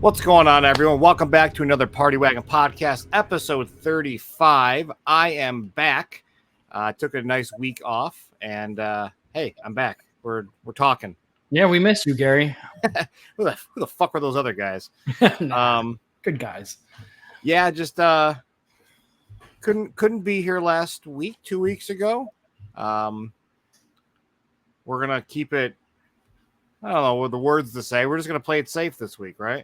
What's going on, everyone? Welcome back to another Party Wagon podcast, episode 35. I am back. Took a nice week off, and hey, I'm back. We're talking. Yeah, we missed you, Gary. Who the fuck were those other guys? Good guys. Yeah, just couldn't be here last week, 2 weeks ago. We're gonna keep it. I don't know what the words to say. We're just gonna play it safe this week, right?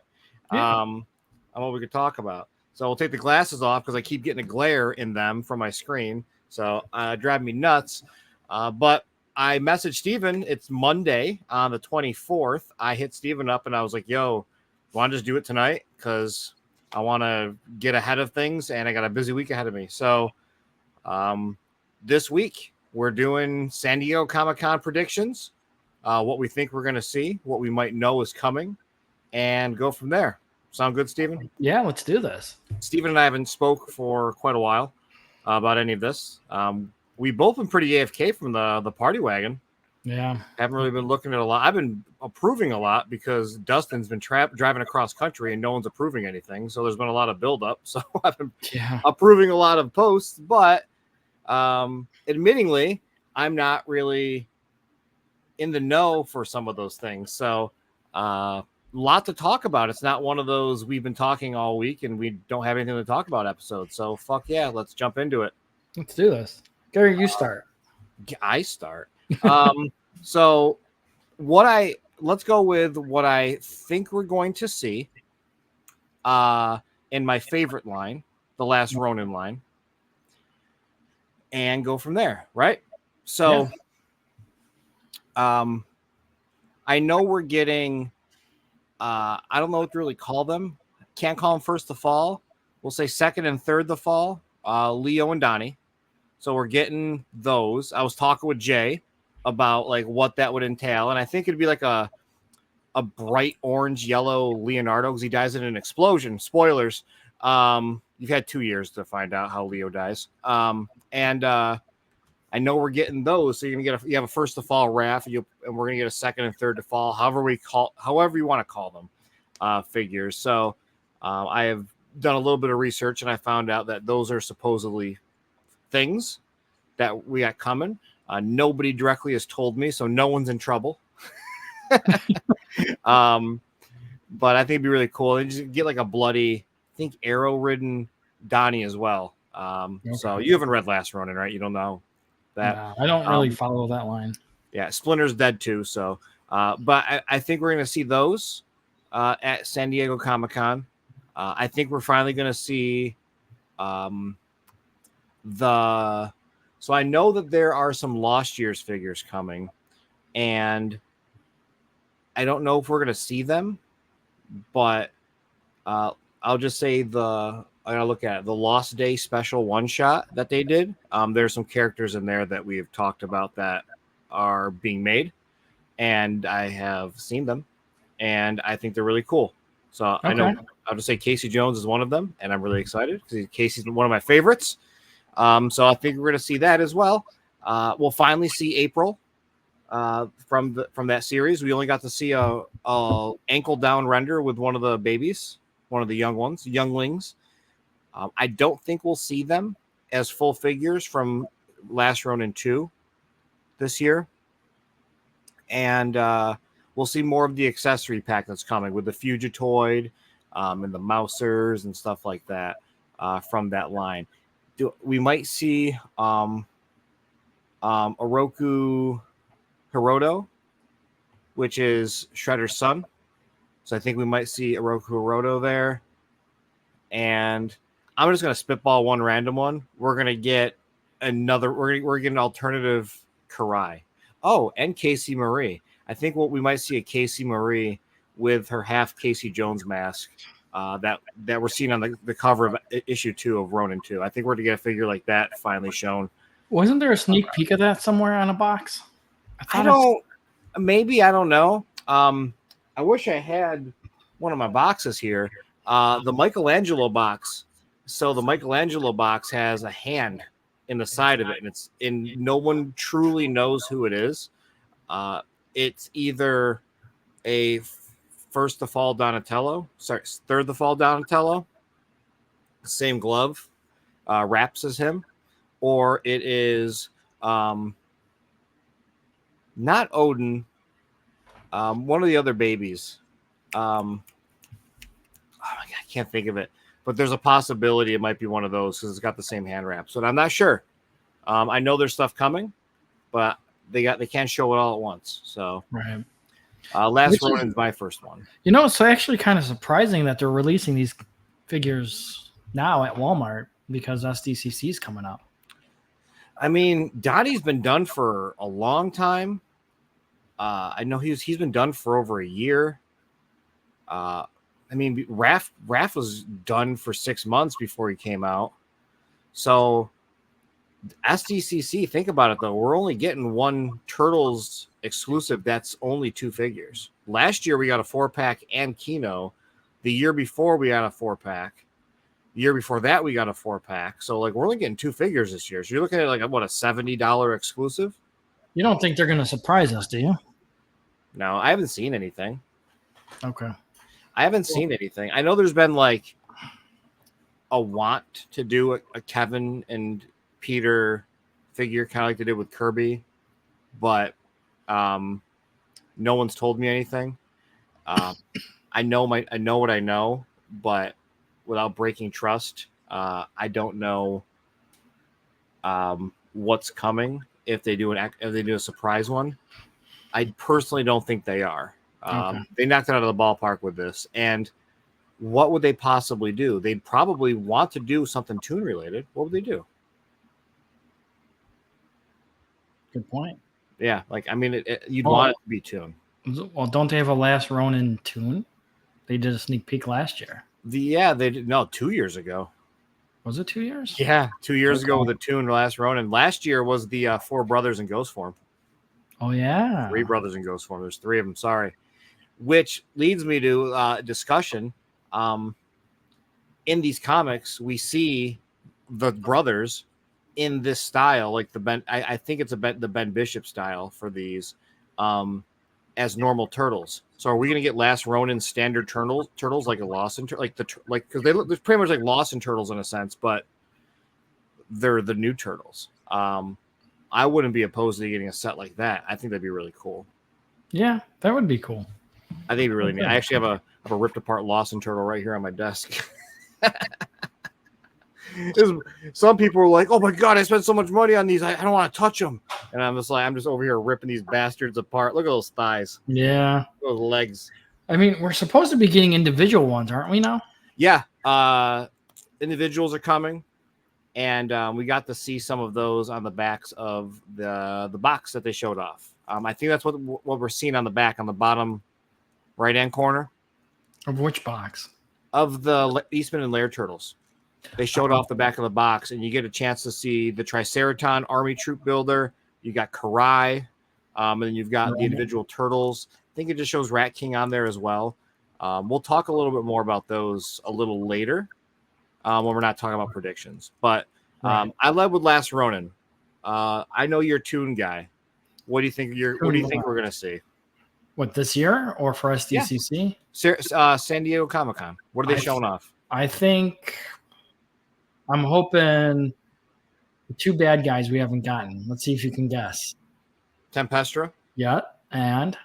Yeah. On what we could talk about. So we'll take the glasses off because I keep getting a glare in them from my screen. So drive me nuts. But I messaged Steven. It's Monday on the 24th. I hit Steven up and I was like, yo, want to just do it tonight? Because I want to get ahead of things and I got a busy week ahead of me. So this week we're doing San Diego Comic-Con predictions, what we think we're going to see, what we might know is coming, and go from there. Sound good, Steven? Yeah, let's do this. Steven and I haven't spoke for quite a while about any of this. We've both been pretty AFK from the Party Wagon. Yeah. Haven't really been looking at a lot. I've been approving a lot because Dustin's been driving across country and no one's approving anything. So there's been a lot of buildup. So I've been approving a lot of posts. But admittingly, I'm not really in the know for some of those things. So lot to talk about. It's not one of those we've been talking all week and we don't have anything to talk about episodes. So fuck yeah, let's jump into it. Let's do this. Gary, you start. I start. So let's go with what I think we're going to see in my favorite line, the last Ronin line, and go from there, right? So I know we're getting I don't know what to really call them. Can't call them first to fall. We'll say second and third to fall. Leo and Donnie. So we're getting those. I was talking with Jay about like what that would entail, and I think it'd be like a bright orange yellow Leonardo because he dies in an explosion. Spoilers. You've had 2 years to find out how Leo dies. And I know we're getting those. So you're gonna you have a first to fall Raph, and we're gonna get a second and third to fall, however you want to call them, figures. So I have done a little bit of research and I found out that those are supposedly things that we got coming. Nobody directly has told me, so no one's in trouble. But I think it'd be really cool. And just get like a bloody, I think arrow-ridden Donnie as well. So you haven't read Last Ronin, right? You don't know that. No, I don't really follow that line. Yeah, Splinter's dead too. So, but I think we're going to see those at San Diego Comic-Con. I think we're finally going to see so I know that there are some Lost Years figures coming, and I don't know if we're going to see them, but I'll just say I gotta look at it. The Lost Day special one shot that they did. There's some characters in there that we have talked about that are being made, and I have seen them, and I think they're really cool. So I know I'll just say Casey Jones is one of them, and I'm really excited because Casey's one of my favorites. So I think we're going to see that as well. We'll finally see April from that series. We only got to see a ankle down render with one of the babies, one of the younglings. I don't think we'll see them as full figures from Last Ronin 2 this year. And we'll see more of the accessory pack that's coming with the Fugitoid and the Mousers and stuff like that from that line. We might see Oroku Hiroto, which is Shredder's son. So I think we might see Oroku Hiroto there. And I'm just going to spitball one random one. We're going to get we're getting an alternative Karai. Oh, and Casey Marie. I think we might see a Casey Marie with her half Casey Jones mask that we're seeing on the cover of issue 2 of Ronin 2. I think we're going to get a figure like that finally shown. Wasn't there a sneak peek of that somewhere on a box? I don't know. I wish I had one of my boxes here. The Michelangelo box. So the Michelangelo box has a hand in the side of it, and no one truly knows who it is. It's either a first to fall Donatello. Sorry, third to fall Donatello. Same glove, wraps as him, or it is not Odin. One of the other babies. Oh my God, I can't think of it. But there's a possibility it might be one of those because it's got the same hand wrap. So I'm not sure. I know there's stuff coming, but they can't show it all at once. So right. Last Ronin's my first one. You know, it's actually kind of surprising that they're releasing these figures now at Walmart because SDCC is coming up. I mean, Dottie's been done for a long time. I know he's been done for over a year. I mean, Raph was done for 6 months before he came out. So SDCC, think about it though. We're only getting one Turtles exclusive. That's only 2 figures. Last year we got a 4-pack and Kino. The year before we got a 4-pack. The year before that we got a 4-pack. So like we're only getting 2 figures this year. So you're looking at like what, a $70 exclusive? You don't think they're going to surprise us, do you? No, I haven't seen anything. Okay. I haven't seen anything. I know there's been like a want to do a Kevin and Peter figure, kind of like they did with Kirby, but no one's told me anything. I know what I know, but without breaking trust, I don't know what's coming if they do a surprise one. I personally don't think they are. Okay. They knocked it out of the ballpark with this. And what would they possibly do? They'd probably want to do something Toon related. What would they do? Good point. Yeah, like I mean, you'd want it to be Toon. Well, don't they have a Last Ronin Toon? They did a sneak peek last year. They did 2 years ago. Was it 2 years? Yeah, 2 years ago with the Toon Last Ronin. Last year was the 4 brothers in ghost form. Oh yeah, 3 brothers in ghost form. There's 3 of them. Sorry. Which leads me to discussion. In these comics, we see the brothers in this style, like the Ben. I think it's the Ben Bishop style for these, as normal turtles. So are we going to get Last Ronin standard turtles like a Lawson, because they're pretty much like Lawson turtles in a sense, but they're the new turtles. I wouldn't be opposed to getting a set like that. I think that'd be really cool. Yeah, that would be cool. I think it'd be really neat. I actually have a ripped apart Lawson turtle right here on my desk. Some people were like, "Oh my God, I spent so much money on these. I don't want to touch them." And I'm just over here ripping these bastards apart. Look at those thighs. Yeah. Those legs. I mean, we're supposed to be getting individual ones, aren't we now? Yeah. Individuals are coming. And we got to see some of those on the backs of the box that they showed off. I think that's what we're seeing on the back, on the bottom right-hand corner. Of which box? Of the Eastman and Laird Turtles. They showed off the back of the box, and you get a chance to see the Triceraton Army Troop Builder. You got Karai, and then you've got the individual turtles. I think it just shows Rat King on there as well. We'll talk a little bit more about those a little later. When we're not talking about predictions, but I led with Last Ronin. I know you're a Toon guy. What do you think? What do you think we're gonna see? What, this year or for SDCC? Yeah. San Diego Comic-Con. What are they showing off? I think I'm hoping the 2 bad guys we haven't gotten. Let's see if you can guess. Tempestra. Yeah, and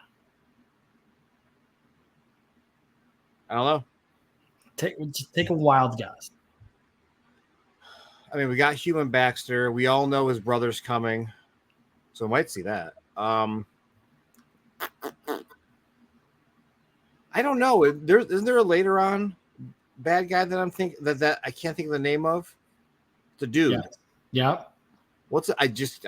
I don't know. Take a wild guess. I mean, we got Human Baxter. We all know his brother's coming, so we might see that. I don't know. Isn't there a later on bad guy that I'm thinking that I can't think of the name of? The dude. Yeah. What's it? I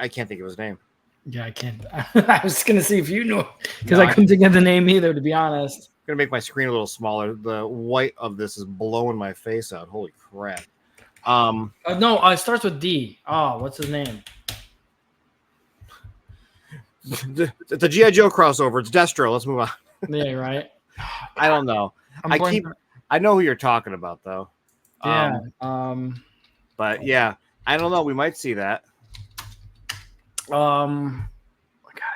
can't think of his name. Yeah, I can't. I was gonna see if you knew, because I couldn't think of the name either, to be honest. I'm gonna make my screen a little smaller. The white of this is blowing my face out. Holy crap. No, it starts with D. Oh, what's his name? It's a G.I. Joe crossover. It's Destro. Let's move on. Yeah, right. I don't know. I know who you're talking about though. Yeah. But yeah, I don't know. We might see that. God,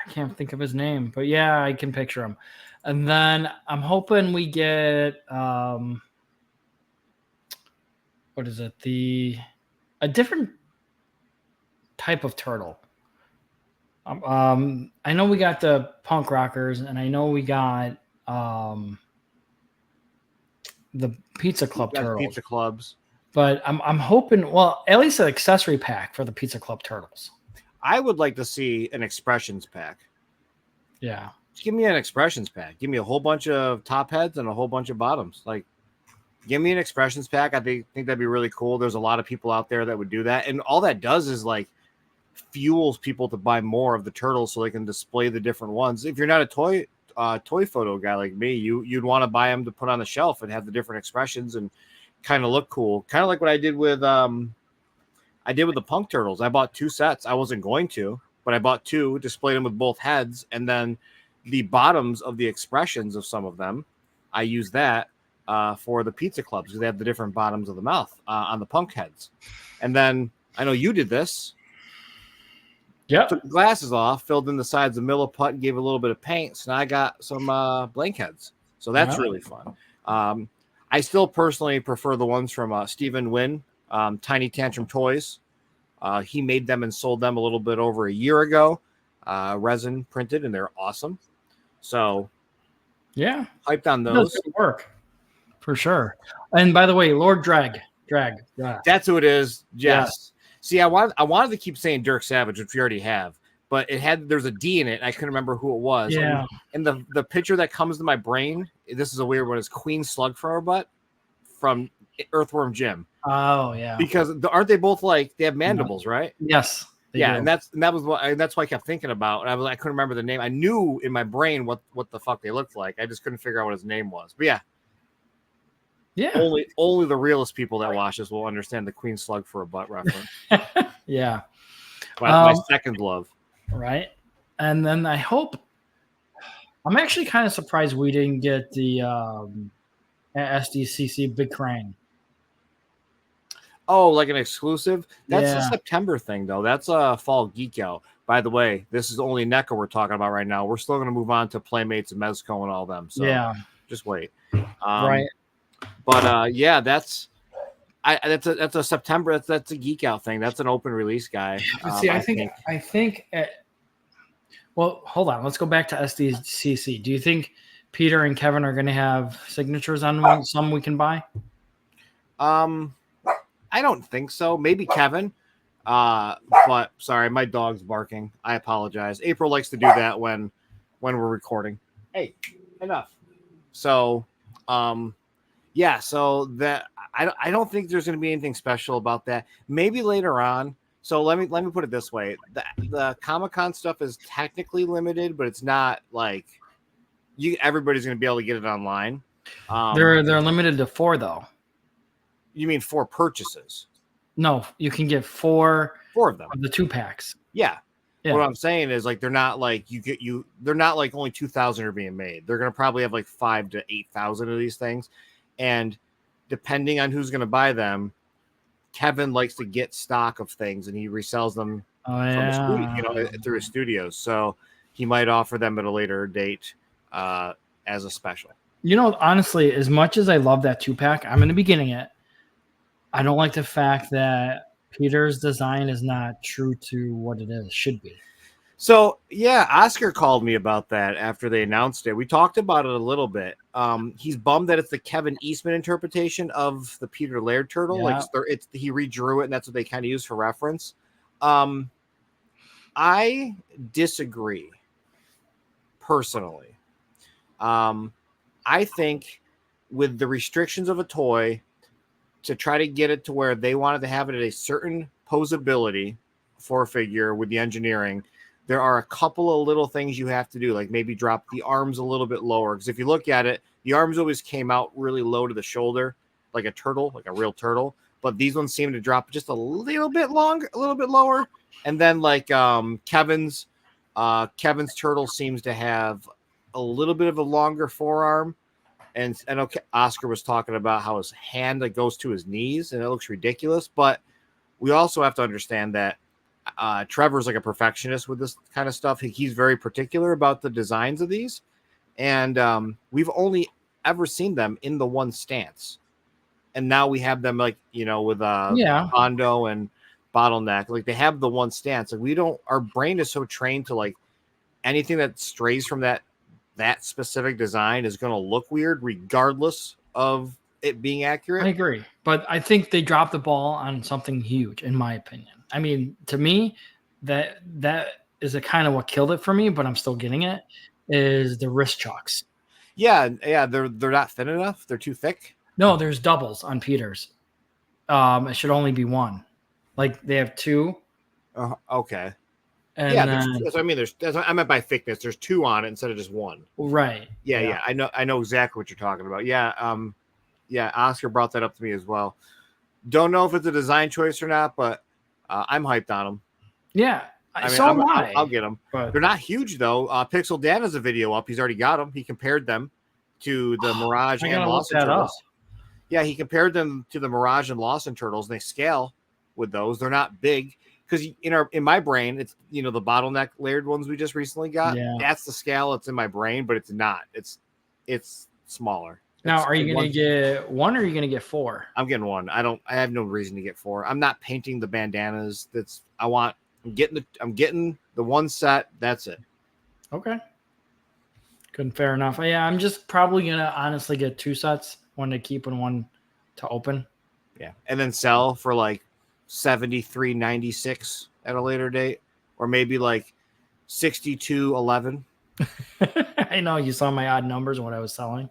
I I can't think of his name, but yeah, I can picture him. And then I'm hoping we get what is it? A different type of turtle. I know we got the punk rockers, and I know we got the Pizza Club turtles. Pizza Clubs. But I'm hoping, well, at least an accessory pack for the Pizza Club turtles. I would like to see an expressions pack. Yeah. Just give me an expressions pack. Give me a whole bunch of top heads and a whole bunch of bottoms. Like, give me an expressions pack. I think that'd be really cool. There's a lot of people out there that would do that. And all that does is like fuels people to buy more of the turtles so they can display the different ones. If you're not a toy photo guy like me, you'd want to buy them to put on the shelf and have the different expressions and kind of look cool. Kind of like what I did with the punk turtles. I bought 2 sets. I wasn't going to, but I bought 2, displayed them with both heads, and then the bottoms of the expressions of some of them, I used that for the Pizza Clubs because they have the different bottoms of the mouth on the punk heads. And then I know you did this. Yeah. Took the glasses off, filled in the sides of Milliput, and gave a little bit of paint. So now I got some blank heads. So that's really fun. I still personally prefer the ones from Stephen Wynn, Tiny Tantrum Toys. He made them and sold them a little bit over a year ago. Resin printed, and they're awesome. So yeah, hyped on those. Good work for sure. And by the way, Lord Drag. That's who it is. Yes. See, I wanted to keep saying Dirk Savage, which we already have, but there's a D in it. And I couldn't remember who it was. Yeah. And the picture that comes to my brain, this is a weird one, is Queen Slug from her butt from Earthworm Jim. Oh yeah. Because aren't they both like they have mandibles, right? Yes. Yeah, and that's what I kept thinking about. And I couldn't remember the name. I knew in my brain what the fuck they looked like. I just couldn't figure out what his name was. But yeah. Only the realest people that watch this will understand the Queen Slug for a butt reference. Yeah. My second love. Right. And then I'm actually kind of surprised we didn't get the SDCC Big Crane. Oh, like an exclusive? That's a September thing, though. That's a fall geek out. By the way, this is only NECA we're talking about right now. We're still going to move on to Playmates and Mezco and all them. So just wait. Right. But that's a September. That's a geek out thing. That's an open release guy. See, I think. Well, hold on. Let's go back to SDCC. Do you think Peter and Kevin are going to have signatures on some we can buy? I don't think so. Maybe Kevin. But sorry, my dog's barking. I apologize. April likes to do that when we're recording. Hey, enough. So, so that I don't think there's going to be anything special about that. Maybe later on. So let me put it this way: the Comic-Con stuff is technically limited, but it's not like everybody's going to be able to get it online. They're limited to 4 though. You mean 4 purchases? No, you can get 4 of them. Of the 2 packs. Yeah. What I'm saying is like they're not like they're not like only 2,000 are being made. They're gonna probably have like 5,000 to 8,000 of these things, and depending on who's gonna buy them, Kevin likes to get stock of things and he resells them from through his studios. So he might offer them at a later date as a special. Honestly, as much as I love that 2-pack, I'm gonna be getting it. I don't like the fact that Peter's design is not true to what it should be. So, Oscar called me about that after they announced it. We talked about it a little bit. He's bummed that it's the Kevin Eastman interpretation of the Peter Laird turtle. Yeah. Like he redrew it, and that's what they kind of use for reference. I disagree personally. I think with the restrictions of a toy, to try to get it to where they wanted to have it at a certain posability for a figure with the engineering, there are a couple of little things you have to do, like maybe drop the arms a little bit lower. Because if you look at it, the arms always came out really low to the shoulder, like a turtle, like a real turtle. But these ones seem to drop just a little bit lower. And then like Kevin's turtle seems to have a little bit of a longer forearm. And I know Oscar was talking about how his hand goes to his knees, and it looks ridiculous. But we also have to understand that Trevor's like a perfectionist with this kind of stuff. He's very particular about the designs of these, and we've only ever seen them in the one stance, and now we have them like with Bondo and Bottleneck. Like they have the one stance. Like we don't. Our brain is so trained to like anything that strays from that specific design is going to look weird, regardless of it being accurate. I agree, but I think they dropped the ball on something huge, in my opinion. I mean, to me, that is a kind of what killed it for me, but I'm still getting it. Is the wrist chocks? Yeah, they're not thin enough. They're too thick. No, there's doubles on Peters. It should only be one. Like they have two. Okay. And yeah, that's what I mean. I meant by thickness. There's two on it instead of just one. Right. Yeah. I know exactly what you're talking about. Yeah. Yeah. Oscar brought that up to me as well. Don't know if it's a design choice or not, but I'm hyped on them. Yeah. I mean, I'll get them. But they're not huge though. Pixel Dan has a video up. He's already got them. He compared them to the Mirage and Lawson Turtles. Yeah, he compared them to the Mirage and Lawson Turtles, and they scale with those. They're not big. Because in my brain, it's the bottleneck layered ones we just recently got. Yeah. That's the scale that's in my brain, but it's not. It's smaller. Now, are you going to get one or are you going to get four? I'm getting one. I have no reason to get four. I'm not painting the bandanas. I'm getting the one set. That's it. Okay. Good, fair enough. Yeah, I'm just probably going to honestly get two sets, one to keep and one to open. Yeah, and then sell for like $73.96 at a later date, or maybe like $62.11. I know you saw my odd numbers when I was selling.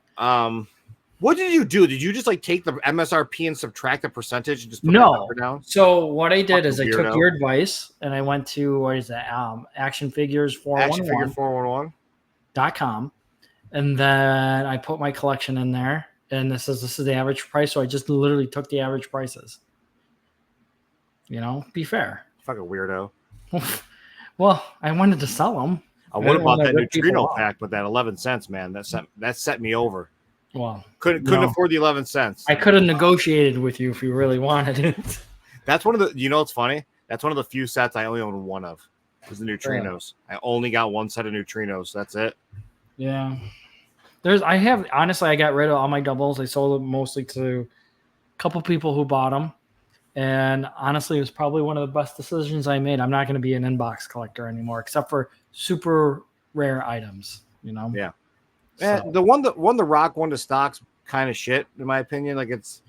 What did you do? Did you just like take the MSRP and subtract the percentage and just put the number down? So what I did is I took your advice and I went to Action Figures 411.com, and then I put my collection in there, and this is the average price. So I just literally took the average prices. Be fair. Fucking weirdo. Well, I wanted to sell them. I would have bought that neutrino pack, but that 11 cents, man, that set me over. Well, couldn't afford the 11 cents. I could have negotiated with you if you really wanted it. That's one of the. It's funny. That's one of the few sets I only own one of. Is the neutrinos. Yeah. I only got one set of neutrinos. That's it. Yeah. I got rid of all my doubles. I sold them mostly to a couple people who bought them. And honestly, it was probably one of the best decisions I made. I'm not going to be an inbox collector anymore, except for super rare items, Yeah. So. The one the Rock one to stock's kind of shit, in my opinion. Like it's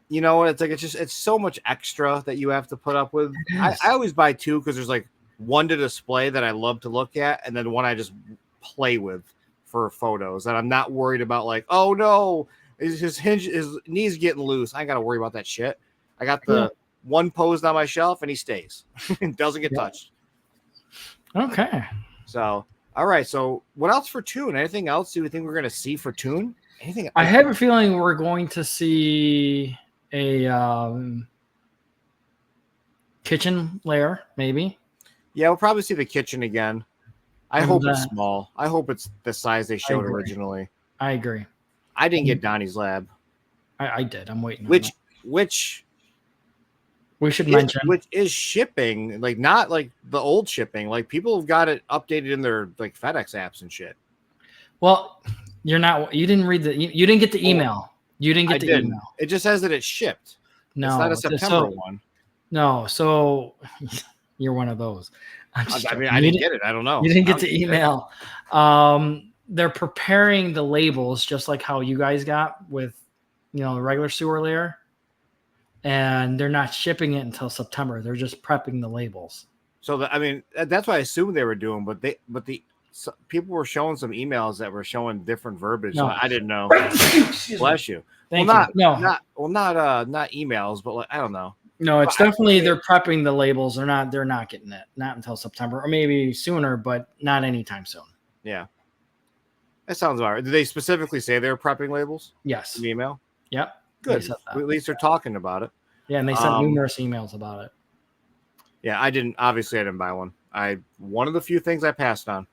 it's so much extra that you have to put up with. I always buy two because there's like one to display that I love to look at, and then one I just play with for photos. And I'm not worried about like, oh no, his knee's getting loose. I ain't got to worry about that shit. I got the one posed on my shelf, and he stays. It doesn't get touched. Okay. So, all right. So, what else for Toon? Anything else do we think we're going to see for Toon? Anything? I have a feeling we're going to see a kitchen layer, maybe. Yeah, we'll probably see the kitchen again. I hope it's small. I hope it's the size they showed originally. I agree. I didn't get Donnie's Lab. I did. I'm waiting. Which we should mention, which is shipping, like not like the old shipping. Like people have got it updated in their like FedEx apps and shit. Well, you didn't read you didn't get the email. You didn't get the email. It just says that it's shipped. No, it's not a September one. No, so you're one of those. I didn't get it. I don't know. You didn't get the email. They're preparing the labels just like how you guys got with, the regular sewer layer. And they're not shipping it until September. They're just prepping the labels. So that's what I assumed they were doing. But people were showing some emails that were showing different verbiage. No. So I didn't know. Bless you. Not emails, but like, I don't know. No, it's definitely they're prepping the labels. They're not getting it. Not until September or maybe sooner, but not anytime soon. Yeah. That sounds all right. Did they specifically say they were prepping labels? Yes. In the email? Yep. Good. At least they're talking about it. Yeah, and they sent numerous emails about it. Yeah, I didn't buy one. One of the few things I passed on.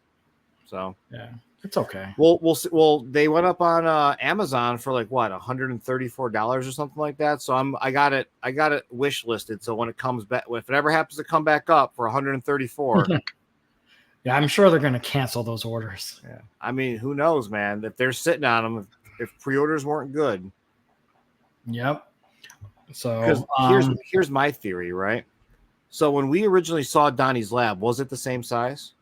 So yeah. It's okay. Well, they went up on Amazon for like what, $134 or something like that. So I got it wish listed. So when it comes back, if it ever happens to come back up for 134, Yeah, I'm sure they're going to cancel those orders. yeah. I mean, who knows, man? If they're sitting on them, if pre-orders weren't good. Yep. Because So here's my theory, right? So when we originally saw Donnie's lab, was it the same size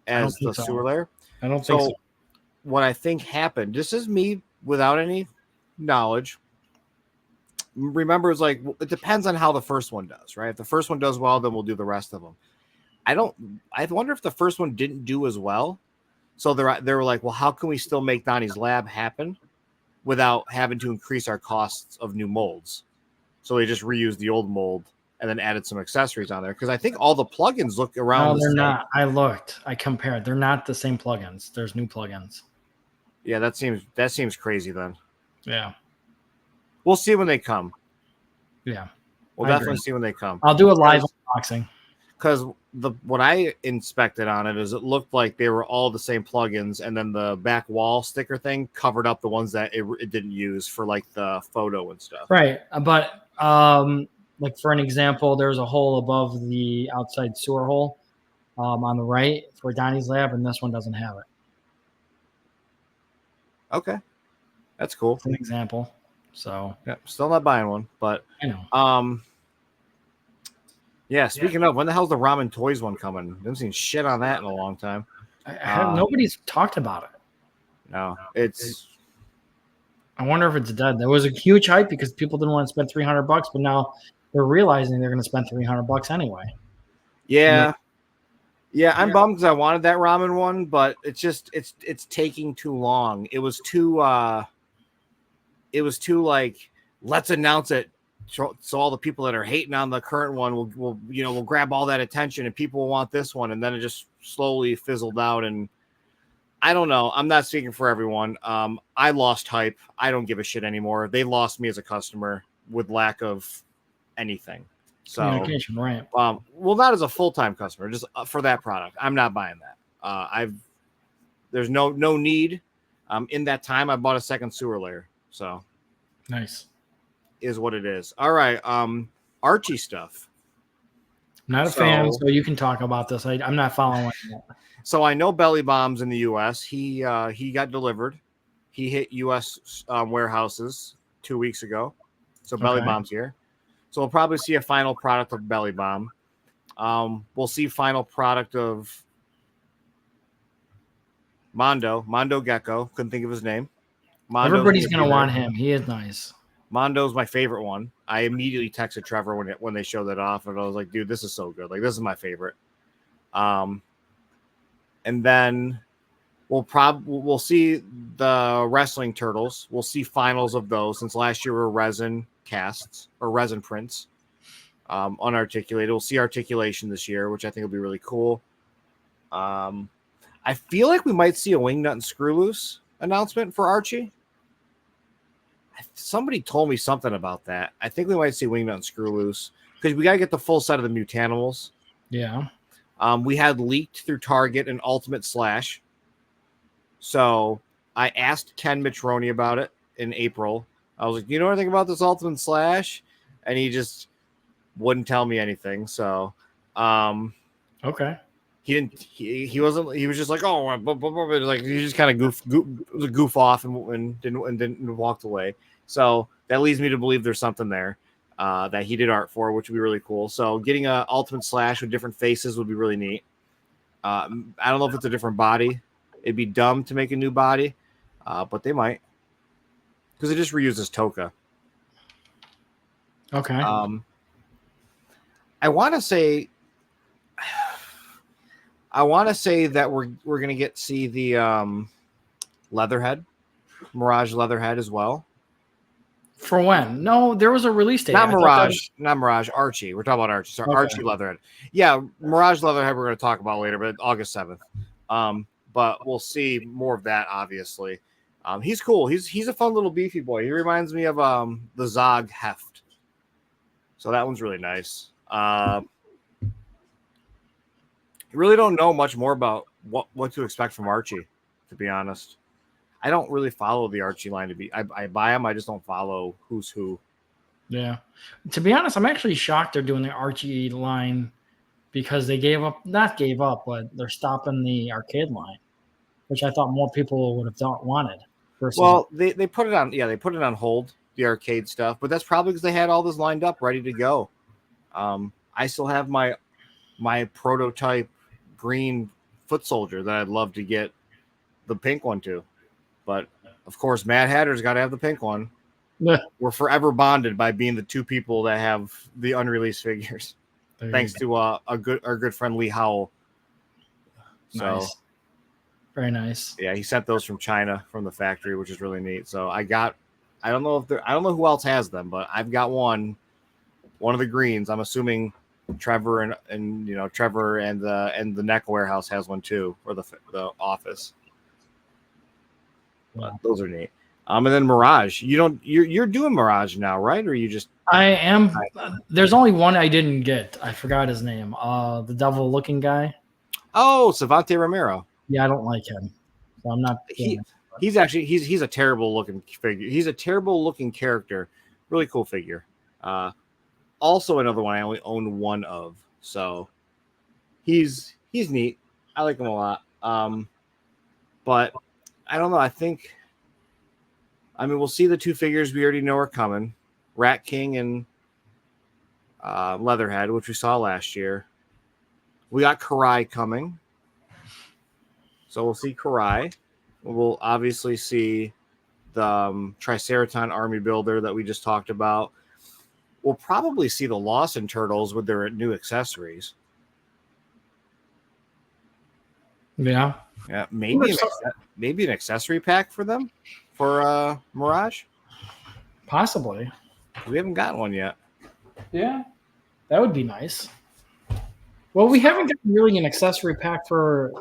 I don't as the think so. sewer layer? I don't think so. What I think happened, this is me without any knowledge. Remember, it's like it depends on how the first one does, right? If the first one does well, then we'll do the rest of them. I wonder if the first one didn't do as well. So they were like, well, how can we still make Donnie's lab happen without having to increase our costs of new molds? So they just reused the old mold and then added some accessories on there. Because I think all the plugins look around. No, they're not. I looked. I compared. They're not the same plugins. There's new plugins. Yeah, that seems crazy then. Yeah. We'll see when they come. Yeah. We'll definitely see when they come. I'll do a live unboxing. Because what I inspected on it is it looked like they were all the same plugins, and then the back wall sticker thing covered up the ones that it didn't use for like the photo and stuff. Right. But like for an example, there's a hole above the outside sewer hole on the right for Donnie's lab, and this one doesn't have it. Okay. That's cool. It's an example. So yeah, still not buying one, but I know. Yeah, speaking of, when the hell's the Ramen Toys one coming? I haven't seen shit on that in a long time. Nobody's talked about it. No, it's. I wonder if it's dead. There was a huge hype because people didn't want to spend $300, but now they're realizing they're going to spend $300 anyway. Yeah, I'm bummed because I wanted that ramen one, but it's just it's taking too long. It was too like, let's announce it. So all the people that are hating on the current one will grab all that attention, and people will want this one, and then it just slowly fizzled out. And I don't know. I'm not speaking for everyone. I lost hype. I don't give a shit anymore. They lost me as a customer with lack of anything. So communication, right? Well, not as a full-time customer, just for that product. I'm not buying that. There's no need. In that time, I bought a second sewer layer. So nice. Is what it is. All right. Archie stuff. Not a fan, so you can talk about this. I'm not following that. So I know Belly Bombs in the U.S. He got delivered. He hit U.S. Warehouses 2 weeks ago. So Belly Bomb's here. So we'll probably see a final product of Belly Bomb. We'll see final product of Mondo Gecko. Couldn't think of his name. Everybody's gonna want him. He is nice. Mondo's my favorite one. I immediately texted Trevor when they showed that off, and I was like, dude, this is so good. Like, this is my favorite. And then we'll see the wrestling turtles. We'll see finals of those, since last year were resin casts or resin prints, unarticulated. We'll see articulation this year, which I think will be really cool. I feel like we might see a Wingnut and Screw Loose announcement for Archie. Somebody told me something about that. I think we might see Wingnut and Screw Loose because we got to get the full set of the Mutanimals. Yeah. We had leaked through Target an Ultimate Slash. So I asked Ken Mitroni about it in April. I was like, you know anything about this Ultimate Slash? And he just wouldn't tell me anything. So, okay. He didn't. He wasn't. He was just like, oh, like he just kind of goof off and didn't walked away. So that leads me to believe there's something there that he did art for, which would be really cool. So getting a Ultimate Slash with different faces would be really neat. I don't know if it's a different body. It'd be dumb to make a new body, but they might, because it just reuses Toka. Okay. I want to say that we're gonna see the Leatherhead, Mirage Leatherhead as well. For when? No, there was a release date. Not Mirage, Archie. We're talking about Archie. Sorry, okay. Archie Leatherhead. Yeah, Mirage Leatherhead we're going to talk about later, but August 7th. But we'll see more of that, obviously. He's cool. He's a fun little beefy boy. He reminds me of the Zog Heft. So that one's really nice. Really don't know much more about what to expect from Archie, to be honest. I don't really follow the Archie line I buy them, I just don't follow who's who. Yeah. To be honest, I'm actually shocked they're doing the Archie line because they not gave up, but they're stopping the arcade line, which I thought more people would have wanted. Well, they put it on, they put it on hold, the arcade stuff, but that's probably because they had all this lined up ready to go. I still have my prototype green foot soldier that I'd love to get the pink one to, but of course Mad Hatter's got to have the pink one. Yeah. We're forever bonded by being the two people that have the unreleased figures, thanks to our good friend Lee Howell. So, nice. Very nice. Yeah, he sent those from China, from the factory, which is really neat. So I don't know who else has them, but I've got one of the greens. I'm assuming Trevor and Trevor and the Neck Warehouse has one too, or the office. Yeah. But those are neat. And then Mirage. You're doing Mirage now, right? Or you just? I am. There's only one I didn't get. I forgot his name. The devil looking guy. Oh, Savante Romero. Yeah, I don't like him. So I'm not. He's actually he's a terrible looking figure. He's a terrible looking character. Really cool figure. Also another one I only own one of. So he's neat. I like him a lot. But I don't know. I mean, we'll see the two figures we already know are coming. Rat King and Leatherhead, which we saw last year. We got Karai coming. So we'll see Karai. We'll obviously see the Triceraton Army Builder that we just talked about. We'll probably see the Lawson Turtles with their new accessories. Yeah. Yeah, maybe an accessory pack for them for Mirage. Possibly. We haven't gotten one yet. Yeah, that would be nice. Well, we haven't gotten really an accessory pack for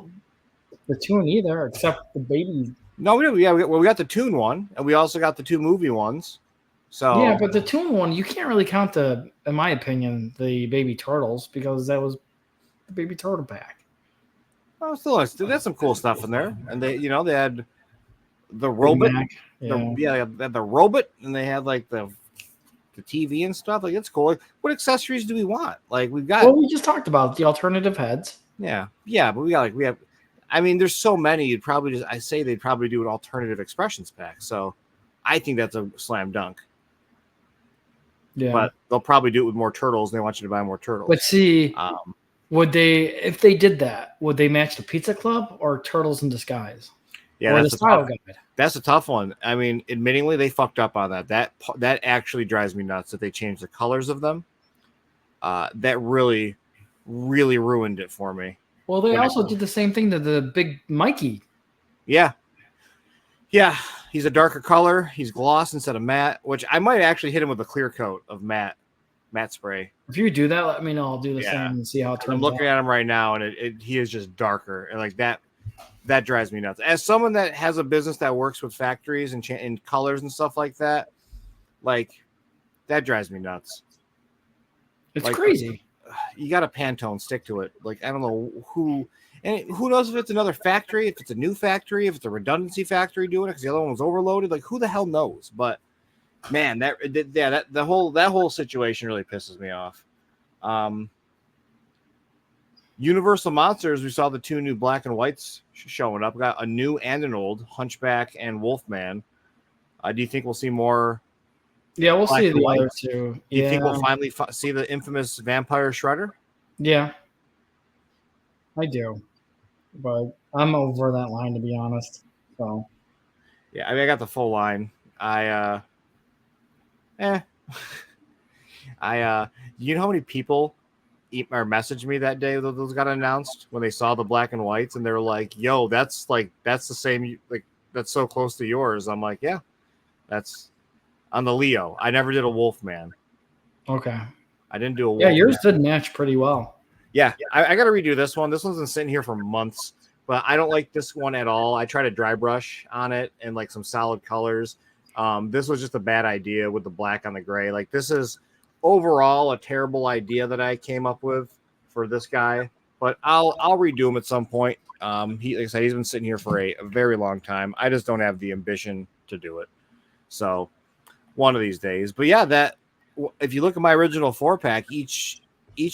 the Toon either, except the baby. No, we didn't. Yeah, we got the Toon one, and we also got the two movie ones. So yeah, but the Toon one, you can't really count in my opinion, the baby turtles because that was the baby turtle pack. Oh, still, they had some cool stuff in there, and they had the robot. They had the robot, and they had like the TV and stuff. Like, it's cool. Like, what accessories do we want? Like, we've got. Well, we just talked about the alternative heads. Yeah, but we have. I mean, there's so many. They'd probably do an alternative expressions pack. So, I think that's a slam dunk. Yeah, but they'll probably do it with more turtles, and they want you to buy more turtles. But see, would they, if they did that, would they match the Pizza Club or Turtles in Disguise? Yeah, that's a tough one. I mean, admittingly, they fucked up on that. That actually drives me nuts that they changed the colors of them. That really, really ruined it for me. Well, they also did the same thing to the big Mikey. Yeah, he's a darker color. He's gloss instead of matte, which I might actually hit him with a clear coat of matte spray. If you do that, let me know. I'll do the same and see how it turns out. I'm looking at him right now, and he is just darker, and like that drives me nuts. As someone that has a business that works with factories and colors and stuff like that, like that drives me nuts. It's crazy. You got a Pantone, stick to it. Like, I don't know who knows if it's another factory, if it's a new factory, if it's a redundancy factory doing it because the other one was overloaded. Like, who the hell knows? But man, that whole situation really pisses me off. Universal Monsters, we saw the two new black and whites showing up. We got a new and an old Hunchback and Wolfman. Do you think we'll see more? Yeah, we'll see the other two. Do you think we'll finally see the infamous Vampire Shredder? Yeah, I do, but I'm over that line, to be honest. So, yeah, I mean, I got the full line. You know how many people messaged me that day that those got announced when they saw the black and whites, and they were like, "Yo, that's the same. Like, that's so close to yours." I'm like, "Yeah, that's." On the Leo, I never did a Wolfman. Okay. I didn't do a Wolfman. Yeah, yours did match pretty well. Yeah, I got to redo this one. This one's been sitting here for months, but I don't like this one at all. I tried to dry brush on it and like some solid colors. This was just a bad idea with the black on the gray. Like, this is overall a terrible idea that I came up with for this guy. but I'll redo him at some point. He, like I said, he's been sitting here for a very long time. I just don't have the ambition to do it. So one of these days. But yeah, that if you look at my original 4-pack, each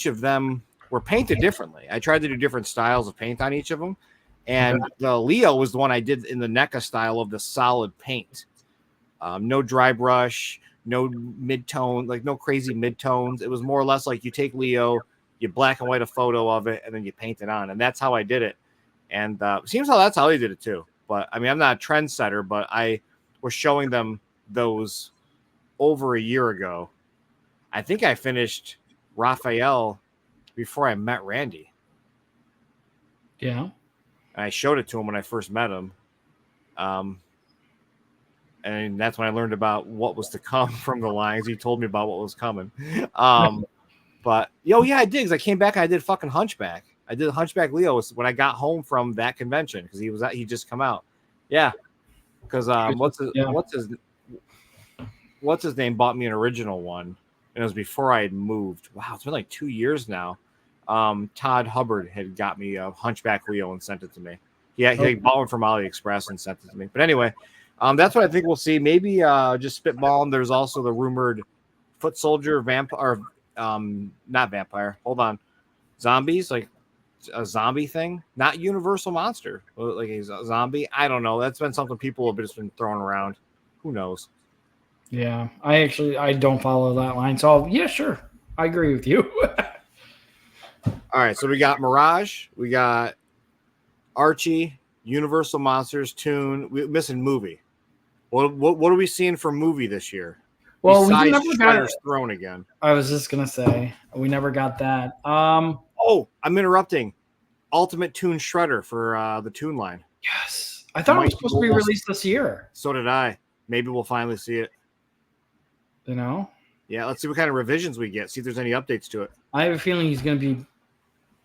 of them were painted differently. I tried to do different styles of paint on each of them. And the Leo was the one I did in the NECA style of the solid paint. No dry brush, no mid-tone, like no crazy mid-tones. It was more or less like you take Leo, you black and white a photo of it, and then you paint it on. And that's how I did it. And seems how that's how they did it too. But I mean, I'm not a trendsetter, but I was showing them those over a year ago. I think I finished Raphael before I met Randy. Yeah. And I showed it to him when I first met him. And that's when I learned about what was to come from the lines. He told me about what was coming. But I did, because I came back and I did fucking Hunchback. I did Hunchback Leo when I got home from that convention, because he just come out. Yeah. Because what's his name bought me an original one, and it was before I had moved. Wow, it's been like 2 years now. Todd Hubbard had got me a Hunchback Leo and sent it to me. He bought one from AliExpress and sent it to me. But anyway, that's what I think we'll see. Maybe just spitballing. There's also the rumored foot soldier vampire, not vampire. Hold on, zombies, like a zombie thing, not universal monster, like a zombie. I don't know. That's been something people have just been throwing around. Who knows? Yeah, I don't follow that line. So yeah, sure, I agree with you. All right, so we got Mirage, we got Archie, Universal Monsters, Toon. We're missing movie. What are we seeing for movie this year? Well, besides we never Shredder's Throne again. I was just gonna say we never got that. Oh, I'm interrupting. Ultimate Toon Shredder for the Toon line. Yes, I thought it was supposed to be released this year. So did I. Maybe we'll finally see it. You know? Yeah, let's see what kind of revisions we get. See if there's any updates to it. I have a feeling he's going to be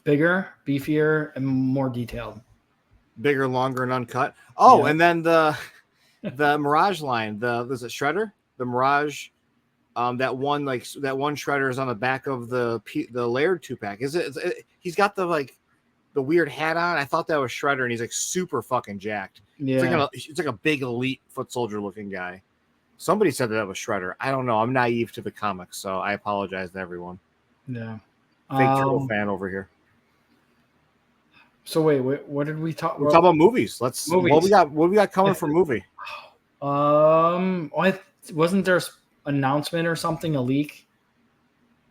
bigger, beefier, and more detailed. Bigger, longer, and uncut. Oh, yeah. And then the Mirage line. Is it Shredder? The Mirage. That one Shredder is on the back of the Laird 2-pack. Is it? He's got the weird hat on. I thought that was Shredder, and he's like super fucking jacked. Yeah, it's like a big elite foot soldier looking guy. Somebody said that was Shredder. I don't know. I'm naive to the comics, so I apologize to everyone. Yeah, fake turtle fan over here. So wait, what did we talk? We're talking about movies. Movies. What we got coming for movie? Wasn't there an announcement or something, a leak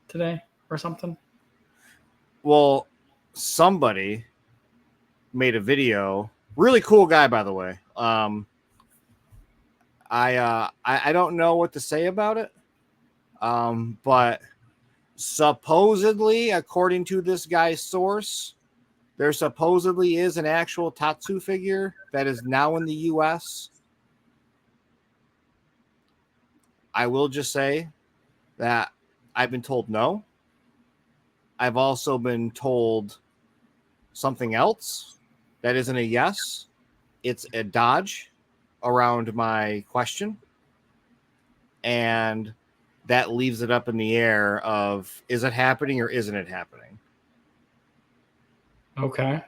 today or something? Well, somebody made a video. Really cool guy, by the way. I don't know what to say about it. But supposedly, according to this guy's source, there supposedly is an actual Tatsu figure that is now in the US. I will just say that I've been told no. I've also been told something else that isn't a yes. It's a dodge around my question. And that leaves it up in the air of, is it happening or isn't it happening? Okay.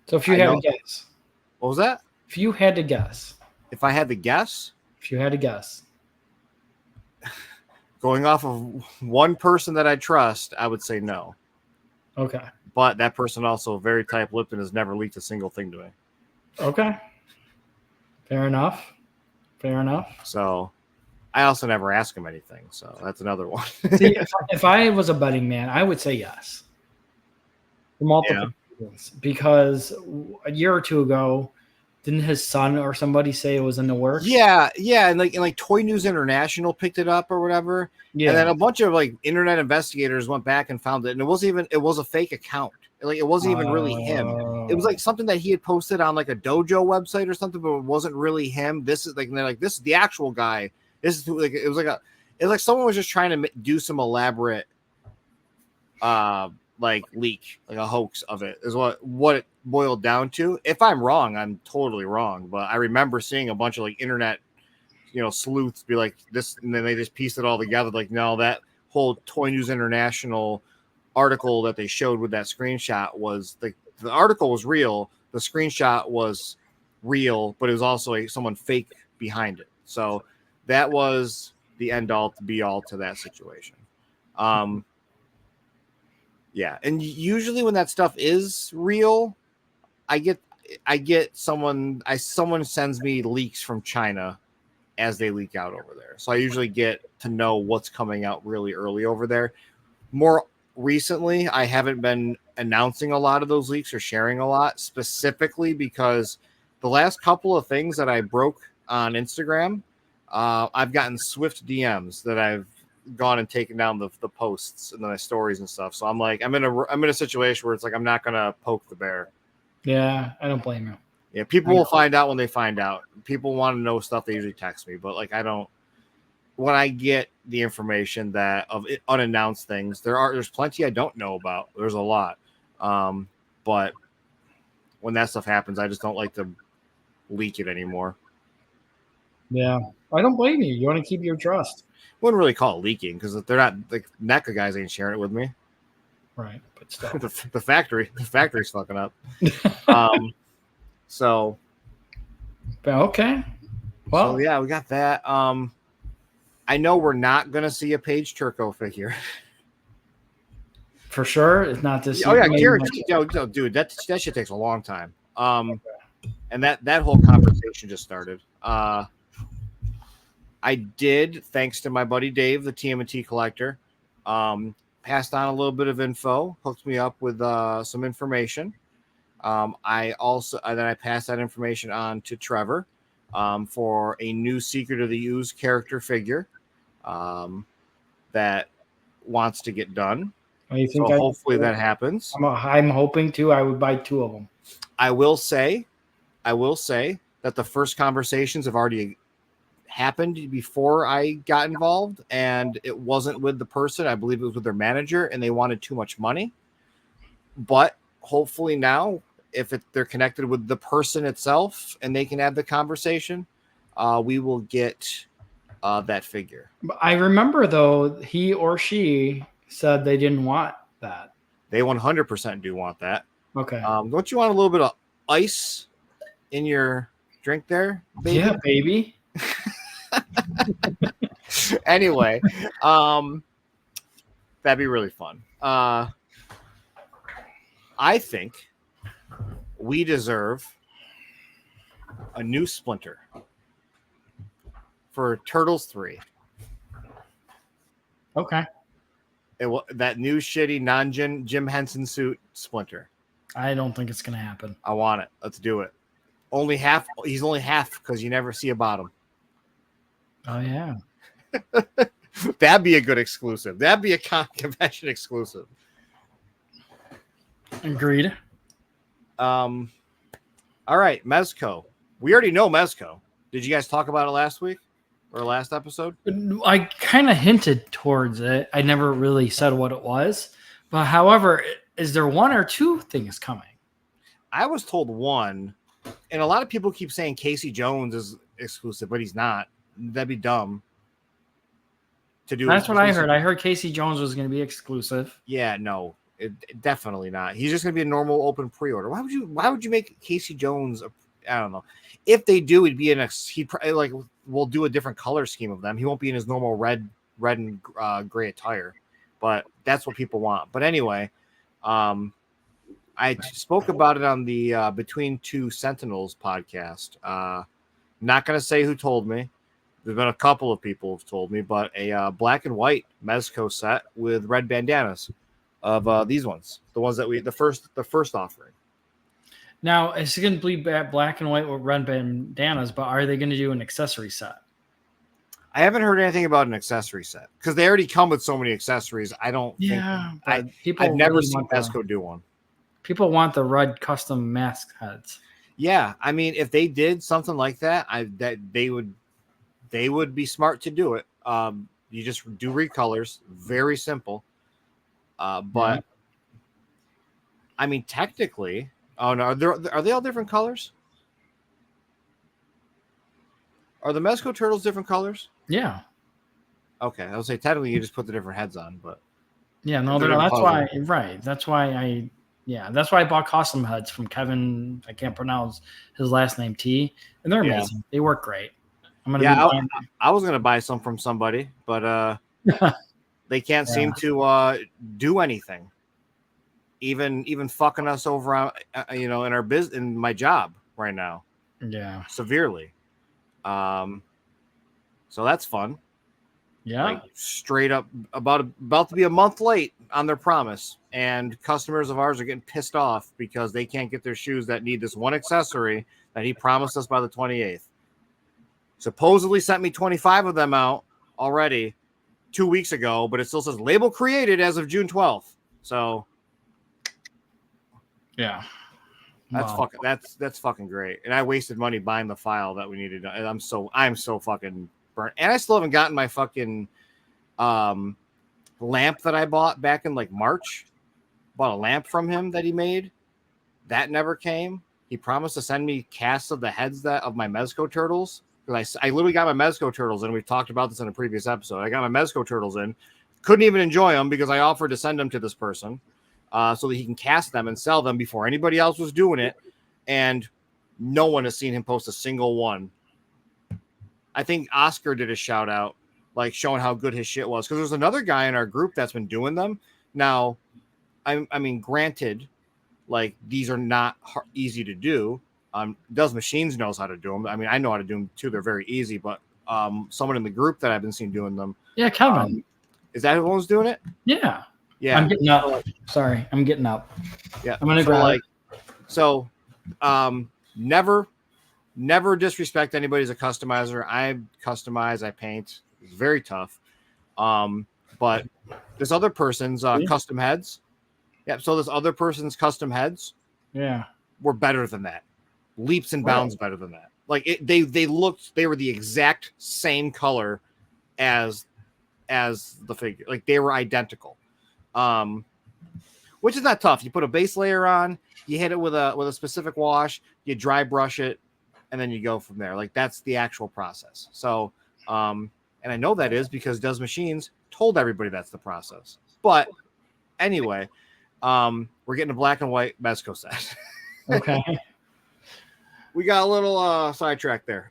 So if you had to guess. What was that? If you had to guess. If I had to guess? If you had to guess. Going off of one person that I trust, I would say no. Okay. But that person also very tight-lipped and has never leaked a single thing to me. Okay. Fair enough. So I also never ask him anything. So that's another one. See, if I was a betting man, I would say yes. For multiple reasons. Because a year or two ago, didn't his son or somebody say it was in the works? Yeah, and like Toy News International picked it up or whatever. Yeah. And then a bunch of like internet investigators went back and found it, and it was a fake account. Like it wasn't even really him. It was like something that he had posted on like a dojo website or something, but it wasn't really him. This is like, and they're like, this is the actual guy. This is like it was like someone was just trying to do some elaborate like leak, like a hoax of it is what it boiled down to. If I'm wrong, I'm totally wrong. But I remember seeing a bunch of like internet, sleuths be like this, and then they just pieced it all together. Like, no, that whole Toy News International article that they showed with that screenshot was the article was real. The screenshot was real, but it was also someone fake behind it. So that was the end all to be all to that situation. Yeah. And usually when that stuff is real, I get someone sends me leaks from China as they leak out over there. So I usually get to know what's coming out really early over there. More recently, I haven't been announcing a lot of those leaks or sharing a lot, specifically because the last couple of things that I broke on Instagram, I've gotten swift DMs that I've gone and taken down the posts and the stories and stuff. So I'm like, I'm in a situation where it's like I'm not gonna poke the bear. Yeah, I don't blame you. Yeah, people will find out when they find out. People want to know stuff. They usually text me, but like I don't. When I get the information that of unannounced things, there's plenty I don't know about. There's a lot, but when that stuff happens, I just don't like to leak it anymore. Yeah, I don't blame you. You want to keep your trust, Wouldn't really call it leaking because they're not like NECA guys ain't sharing it with me. right? But still, the factory's fucking up. So, but okay. Well, so yeah, we got that. I know we're not gonna see a Paige Turco figure. For sure, it's not this. Oh yeah, guaranteed. Dude, that shit takes a long time. And that whole conversation just started. I did, thanks to my buddy Dave, the TMNT collector, passed on a little bit of info, hooked me up with some information. I passed that information on to Trevor for a new Secret of the Ooze character figure that wants to get done. You think so hopefully that happens. I'm hoping to. I would buy 2 of them. I will say that the first conversations have already happened before I got involved, and it wasn't with the person. I believe it was with their manager, and they wanted too much money. But hopefully now, if they're connected with the person itself and they can have the conversation, we will get that figure. I remember, though, he or she said they didn't want that. They 100% do want that. Okay. Don't you want a little bit of ice in your drink there, baby? Yeah, baby. Anyway, that'd be really fun. I think we deserve a new Splinter for Turtles 3. Okay. That new shitty non-Jim Henson suit Splinter. I don't think it's going to happen. I want it. Let's do it. Only half. He's only half because you never see a bottom. Oh, yeah. That'd be a good exclusive. That'd be a convention exclusive. Agreed. All right, Mezco. We already know Mezco. Did you guys talk about it last week or last episode? I kind of hinted towards it. I never really said what it was. But however, is there 1 or 2 things coming? I was told 1, and a lot of people keep saying Casey Jones is exclusive, but he's not. That'd be dumb to do. That's what I heard. I heard Casey Jones was going to be exclusive. Yeah, no, definitely not. He's just going to be a normal open pre-order. Why would you make Casey Jones? I don't know. If they do, he'd be in he'd probably like we'll do a different color scheme of them. He won't be in his normal red and gray attire, but that's what people want. But anyway, I spoke about it on the Between Two Sentinels podcast. Not going to say who told me. There's been a couple of people who've told me, but a black and white Mezco set with red bandanas of these ones, the ones that the first offering. Now it's going to be black and white with red bandanas, but are they going to do an accessory set? I haven't heard anything about an accessory set because they already come with so many accessories. I don't. Yeah, I've never seen Mezco do one. People want the red custom mask heads. Yeah, I mean, if they did something like that, they would be smart to do it. You just do recolors, very simple. But I mean, technically, oh no, are they all different colors? Are the Mezco turtles different colors? Yeah. Okay, I would say technically you just put the different heads on, but Yeah, no, that's why. Right, that's why that's why I bought custom heads from Kevin. I can't pronounce his last name T, and they're amazing. They work great. I'm gonna be buying. I was gonna buy some from somebody, but they can't seem to do anything. Even fucking us over on in our business, in my job right now. Yeah, severely. So that's fun. Yeah, Like straight up about to be a month late on their promise, and customers of ours are getting pissed off because they can't get their shoes that need this one accessory that he promised us by the 28th. Supposedly sent me 25 of them out already 2 weeks ago, but it still says label created as of June 12th. So yeah, that's fucking great. And I wasted money buying the file that we needed. And I'm so fucking burnt. And I still haven't gotten my fucking lamp that I bought back in like March. Bought a lamp from him that he made. That never came. He promised to send me casts of the heads of my Mezco turtles. Because I literally got my Mezco turtles in. We've talked about this in a previous episode. I got my Mezco turtles in. Couldn't even enjoy them because I offered to send them to this person so that he can cast them and sell them before anybody else was doing it. And no one has seen him post a single one. I think Oscar did a shout out, like showing how good his shit was. Because there's another guy in our group that's been doing them. Now, I mean, granted, like these are not easy to do. Does Machines knows how to do them. I mean, I know how to do them too. They're very easy. But someone in the group that I've been seeing doing them. Yeah, Kevin. Is that who's doing it? Yeah. Yeah. I'm getting up. Sorry, I'm getting up. Yeah. I'm gonna grab. Never disrespect anybody as a customizer. I customize, I paint. It's very tough. But this other person's custom heads. Yeah, so this other person's custom heads were better than that. Leaps and bounds better than that. Like they were the exact same color as the figure. Like they were identical. Which is not tough. You put a base layer on, you hit it with a specific wash, you dry brush it, and then you go from there. Like that's the actual process. So and I know that is because Does Machines told everybody that's the process. But anyway, we're getting a black and white Mezco set. Okay. We got a little sidetracked there.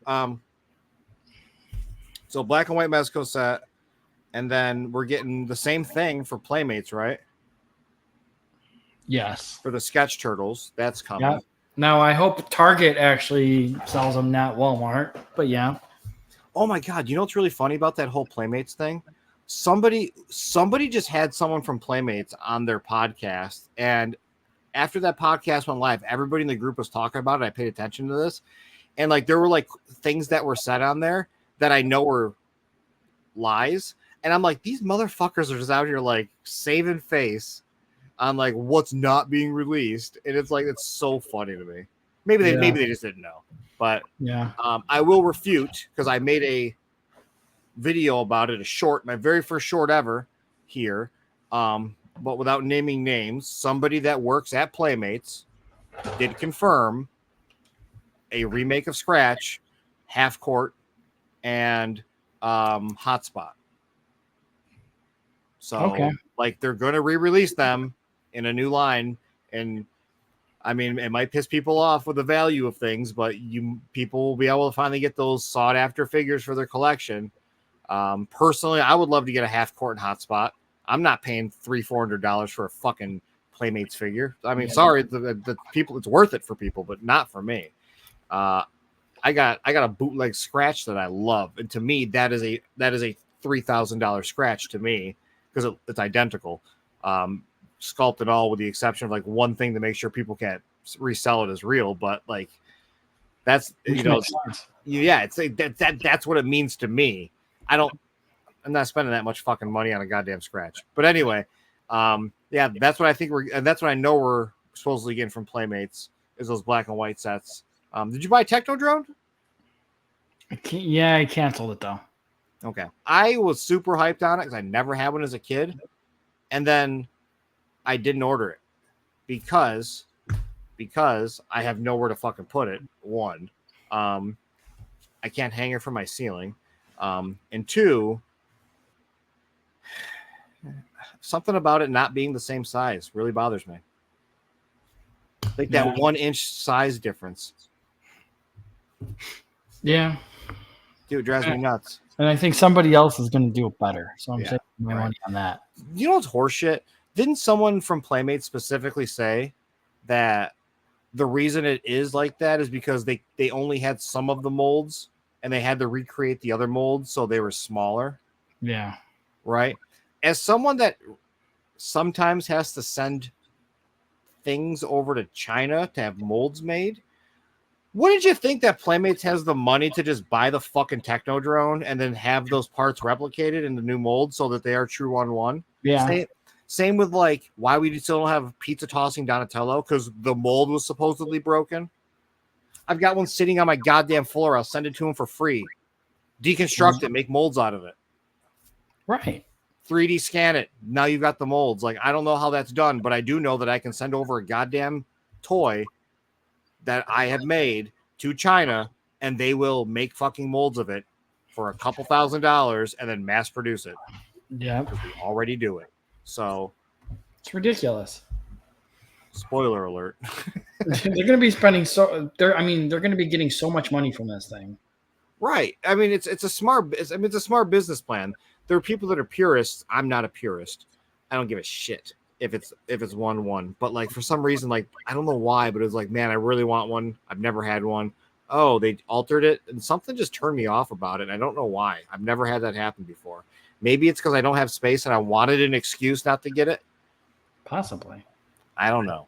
So black and white Mezco set, and then we're getting the same thing for Playmates, right? Yes. For the sketch turtles, that's coming. Yeah. Now I hope Target actually sells them, not Walmart. But yeah. Oh my God! You know what's really funny about that whole Playmates thing? Somebody just had someone from Playmates on their podcast, and after that podcast went live, everybody in the group was talking about it. I paid attention to this, and like there were like things that were said on there that I know were lies, and I'm like, these motherfuckers are just out here like saving face on like what's not being released, and it's like it's so funny to me. Maybe they just didn't know, but I will refute because I made a video about it, my very first short ever here, but without naming names. Somebody that works at Playmates did confirm a remake of Scratch, Half Court, and Hotspot. So like they're going to re-release them in a new line, and I mean it might piss people off with the value of things, but people will be able to finally get those sought after figures for their collection. Personally, I would love to get a Half Court and Hotspot. I'm not paying $300-$400 for a fucking Playmates figure. I mean, sorry, the people, it's worth it for people, but not for me. I got a bootleg Scratch that I love, and to me, that is a $3,000 Scratch to me because it's identical, sculpted all with the exception of like one thing to make sure people can't resell it as real. But like that's that's what it means to me. I'm not spending that much fucking money on a goddamn Scratch. But anyway, that's what I think that's what I know we're supposedly getting from Playmates is those black and white sets. Did you buy Technodrone? I canceled it though. Okay. I was super hyped on it because I never had one as a kid. And then I didn't order it because I have nowhere to fucking put it. One, I can't hang it from my ceiling. And two, Something about it not being the same size really bothers me. Like that 1 inch size difference. Yeah. Dude, it drives me nuts. And I think somebody else is going to do it better. So I'm taking my money on that. You know what's horseshit? Didn't someone from Playmates specifically say that the reason it is like that is because they only had some of the molds and they had to recreate the other molds so they were smaller? Yeah. Right? As someone that sometimes has to send things over to China to have molds made, wouldn't you think that Playmates has the money to just buy the fucking Technodrone and then have those parts replicated in the new molds so that they are true on one? Yeah. Same with like why we still don't have pizza tossing Donatello, because the mold was supposedly broken. I've got one sitting on my goddamn floor. I'll send it to him for free. Deconstruct it, make molds out of it. Right. 3D scan it. Now you've got the molds. Like, I don't know how that's done, but I do know that I can send over a goddamn toy that I have made to China, and they will make fucking molds of it for a couple $1,000s and then mass produce it. Yeah. Because we already do it. So it's ridiculous. Spoiler alert. They're going to be spending they're going to be getting so much money from this thing. Right. I mean, it's a smart business plan. There are people that are purists. I'm not a purist. I don't give a shit if it's 1-1. But like for some reason, like I don't know why, but it was like, man, I really want one. I've never had one. Oh, they altered it, and something just turned me off about it. I don't know why. I've never had that happen before. Maybe it's because I don't have space and I wanted an excuse not to get it. Possibly. I don't know.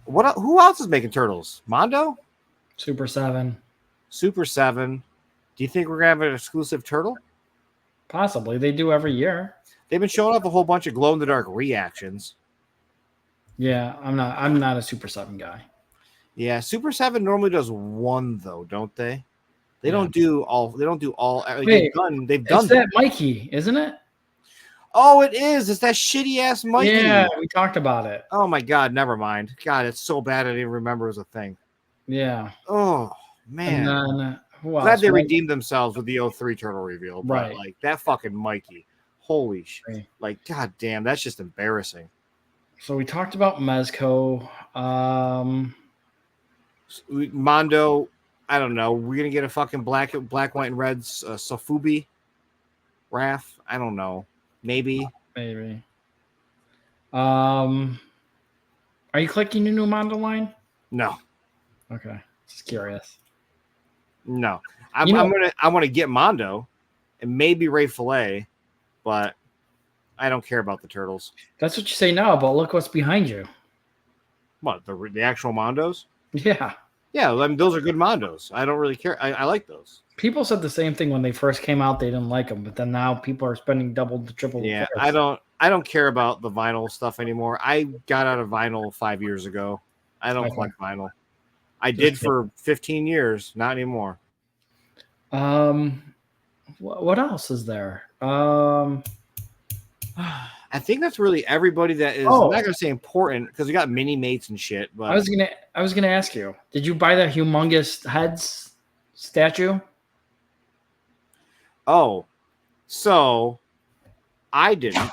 Who else is making turtles? Mondo? Super 7. Super 7. Do you think we're gonna have an exclusive turtle? Possibly. They do every year. They've been showing off a whole bunch of glow in the dark reactions. Yeah, I'm not a Super 7 guy. Yeah, Super 7 normally does one though, don't they? They don't do all. Like, Wait, they've done. It's that Mikey, isn't it? Oh, it is. It's that shitty ass Mikey. Yeah, we talked about it. Oh my god, never mind. God, it's so bad I didn't even remember it was a thing. Yeah. Oh man. And then who else? Glad they redeemed themselves with the 03 turtle reveal. But Right. like that fucking Mikey. Holy shit. Right. Like, god damn, that's just embarrassing. So we talked about Mezco. Mondo, I don't know. We're gonna get a fucking black, white, and red Sofubi Raph. I don't know. Maybe. Are you collecting your new Mondo line? No. Okay. Just curious. No. I want to get Mondo and maybe Ray Fillet, but I don't care about the turtles. That's what you say now, but look what's behind you. What, the actual Mondos? Yeah. Yeah, I mean, those are good Mondos. I don't really care. I like those. People said the same thing when they first came out. They didn't like them, but then now people are spending double the triple. Yeah, I don't care about the vinyl stuff anymore. I got out of vinyl 5 years ago. I don't collect vinyl. I did for 15 years, not anymore. What else is there? I think that's really everybody that is. I'm not gonna say important because we got mini mates and shit. But I was gonna ask you, did you buy that humongous heads statue? Oh, so I didn't.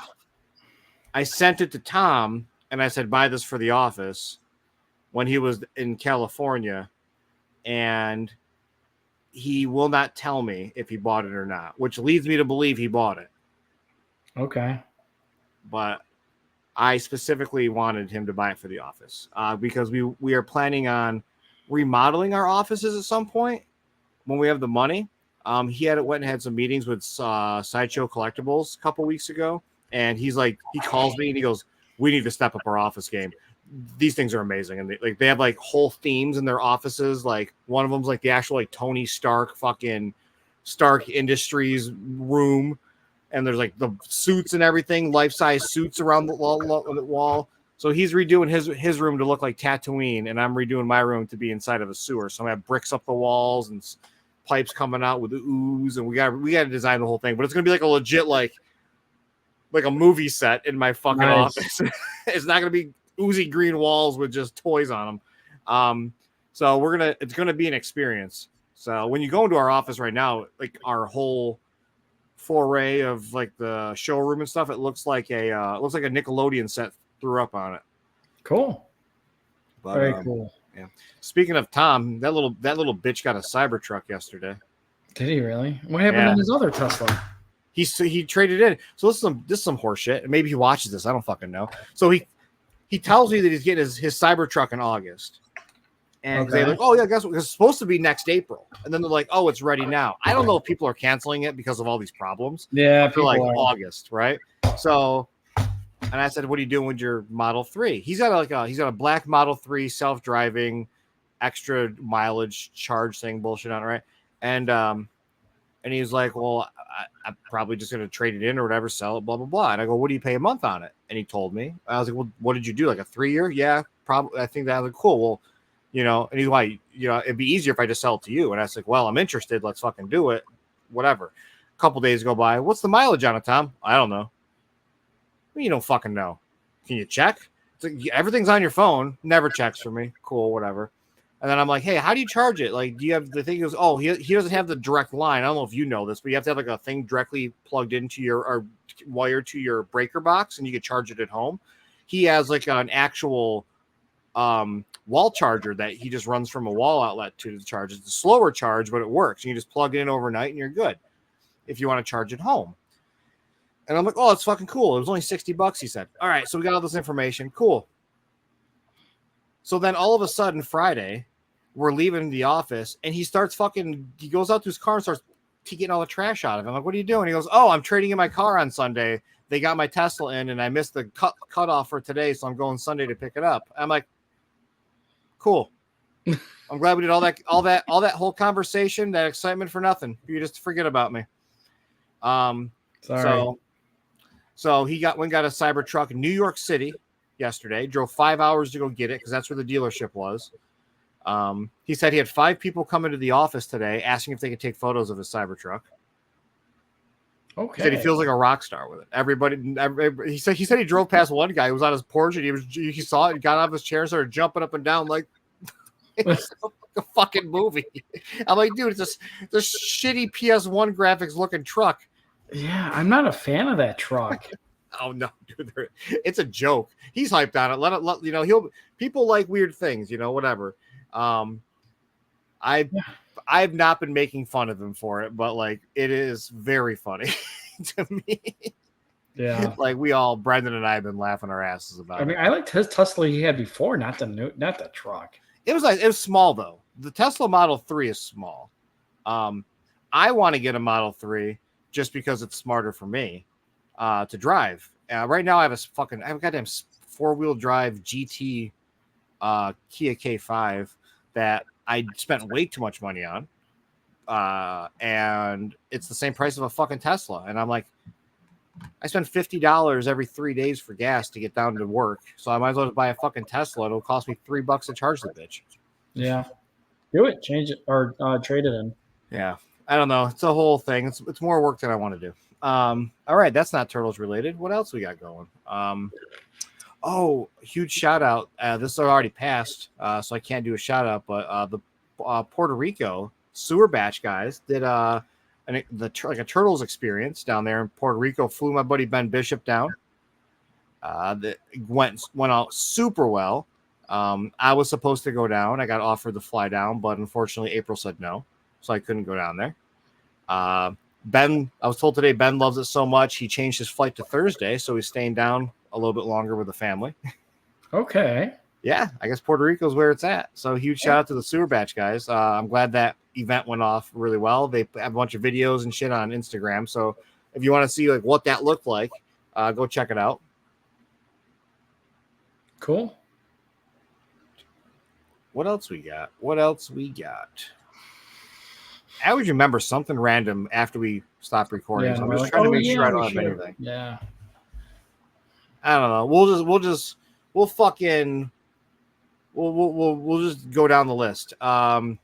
I sent it to Tom and I said, buy this for the office when he was in California, and he will not tell me if he bought it or not, which leads me to believe he bought it. Okay. But I specifically wanted him to buy it for the office because we are planning on remodeling our offices at some point when we have the money. He went and had some meetings with Sideshow Collectibles a couple weeks ago, and he calls me and he goes, "We need to step up our office game. These things are amazing." And they have like whole themes in their offices. Like one of them's like the actual like Tony Stark fucking Stark Industries room. And there's like the suits and everything, life-size suits around the wall. So he's redoing his room to look like Tatooine, and I'm redoing my room to be inside of a sewer. So I have bricks up the walls and pipes coming out with the ooze, and we got to design the whole thing. But it's gonna be like a legit like a movie set in my fucking office. It's not gonna be oozy green walls with just toys on them. So it's gonna be an experience. So when you go into our office right now, like our whole foray of like the showroom and stuff. It looks like a Nickelodeon set threw up on it. Cool. But, Very cool. Yeah. Speaking of Tom, that little bitch got a Cybertruck yesterday. Did he really? What happened in his other Tesla? He traded in. So this is some horse shit. Maybe he watches this. I don't fucking know. So he tells me that he's getting his Cybertruck in August. And they're like, oh yeah, guess what? It's supposed to be next April. And then they're like, oh, it's ready now. I don't know if people are canceling it because of all these problems. Yeah, people like are. August, right? So, and I said, what are you doing with your Model 3? He's got a black Model 3 self-driving, extra mileage charge thing bullshit on it, right? And he's like, well, I'm probably just going to trade it in or whatever, sell it, blah, blah, blah. And I go, what do you pay a month on it? And he told me. I was like, well, what did you do? Like a 3-year? Yeah, probably. I think that was cool. Well, and he's like, it'd be easier if I just sell it to you. And I was like, well, I'm interested. Let's fucking do it. Whatever. A couple days go by. What's the mileage on it, Tom? I don't know. You don't fucking know. Can you check? It's like, everything's on your phone. Never checks for me. Cool, whatever. And then I'm like, hey, how do you charge it? Like, do you have the thing? He goes, oh, he doesn't have the direct line. I don't know if you know this, but you have to have like a thing directly plugged into or wired to your breaker box, and you can charge it at home. He has like an actual wall charger that he just runs from a wall outlet to the charge. It's a slower charge, but it works. You just plug it in overnight, and you're good if you want to charge at home. And I'm like, oh, it's fucking cool. It was only $60, he said. All right, so we got all this information. Cool. So then all of a sudden, Friday, we're leaving the office, and he goes out to his car and starts getting all the trash out of it. I'm like, what are you doing? He goes, oh, I'm trading in my car on Sunday. They got my Tesla in, and I missed the cutoff for today, so I'm going Sunday to pick it up. I'm like, cool. I'm glad we did all that whole conversation, that excitement for nothing. You just forget about me. Sorry. So he got a Cybertruck in New York City yesterday, drove 5 hours to go get it because that's where the dealership was. He said he had 5 people come into the office today asking if they could take photos of his Cybertruck. Okay. He said he feels like a rock star with it. Everybody he said he drove past one guy who was on his porch, and he saw it and got out of his chair and started jumping up and down like it's a fucking movie. I'm like, dude, it's this shitty PS1 graphics looking truck. Yeah, I'm not a fan of that truck. Oh no, dude, it's a joke. He's hyped on it. Let people like weird things, whatever. I've not been making fun of him for it, but like it is very funny to me. Yeah, like Brendan and I have been laughing our asses about it. I mean, I liked his Tesla he had before, not the truck. It was small though. The Tesla Model 3 is small. I want to get a Model 3 just because it's smarter for me to drive. Right now I have a goddamn 4-wheel drive GT Kia K5 that I spent way too much money on. And it's the same price of a fucking Tesla. And I'm like, I spend $50 every 3 days for gas to get down to work. So I might as well just buy a fucking Tesla. It'll cost me $3 to charge the bitch. Yeah. Do it. Change it or trade it in. Yeah. I don't know. It's a whole thing. It's more work than I want to do. All right. That's not Turtles related. What else we got going? Huge shout out. This already passed, so I can't do a shout out, but the Puerto Rico sewer batch guys did a Turtles experience down there in Puerto Rico. Flew my buddy Ben Bishop down. That went out super well. I was supposed to go down. I got offered to fly down, but unfortunately April said no, so I couldn't go down there. Ben, I was told today Ben loves it so much he changed his flight to Thursday, so he's staying down a little bit longer with the family. Okay. Yeah, I guess Puerto Rico is where it's at. So huge shout out to the sewer batch guys. I'm glad that event went off really well. They have a bunch of videos and shit on Instagram. So if you want to see like what that looked like, go check it out. Cool. What else we got? I always remember something random after we stop recording. So I'm just trying to make sure I don't have anything. Yeah. I don't know. We'll just go down the list. The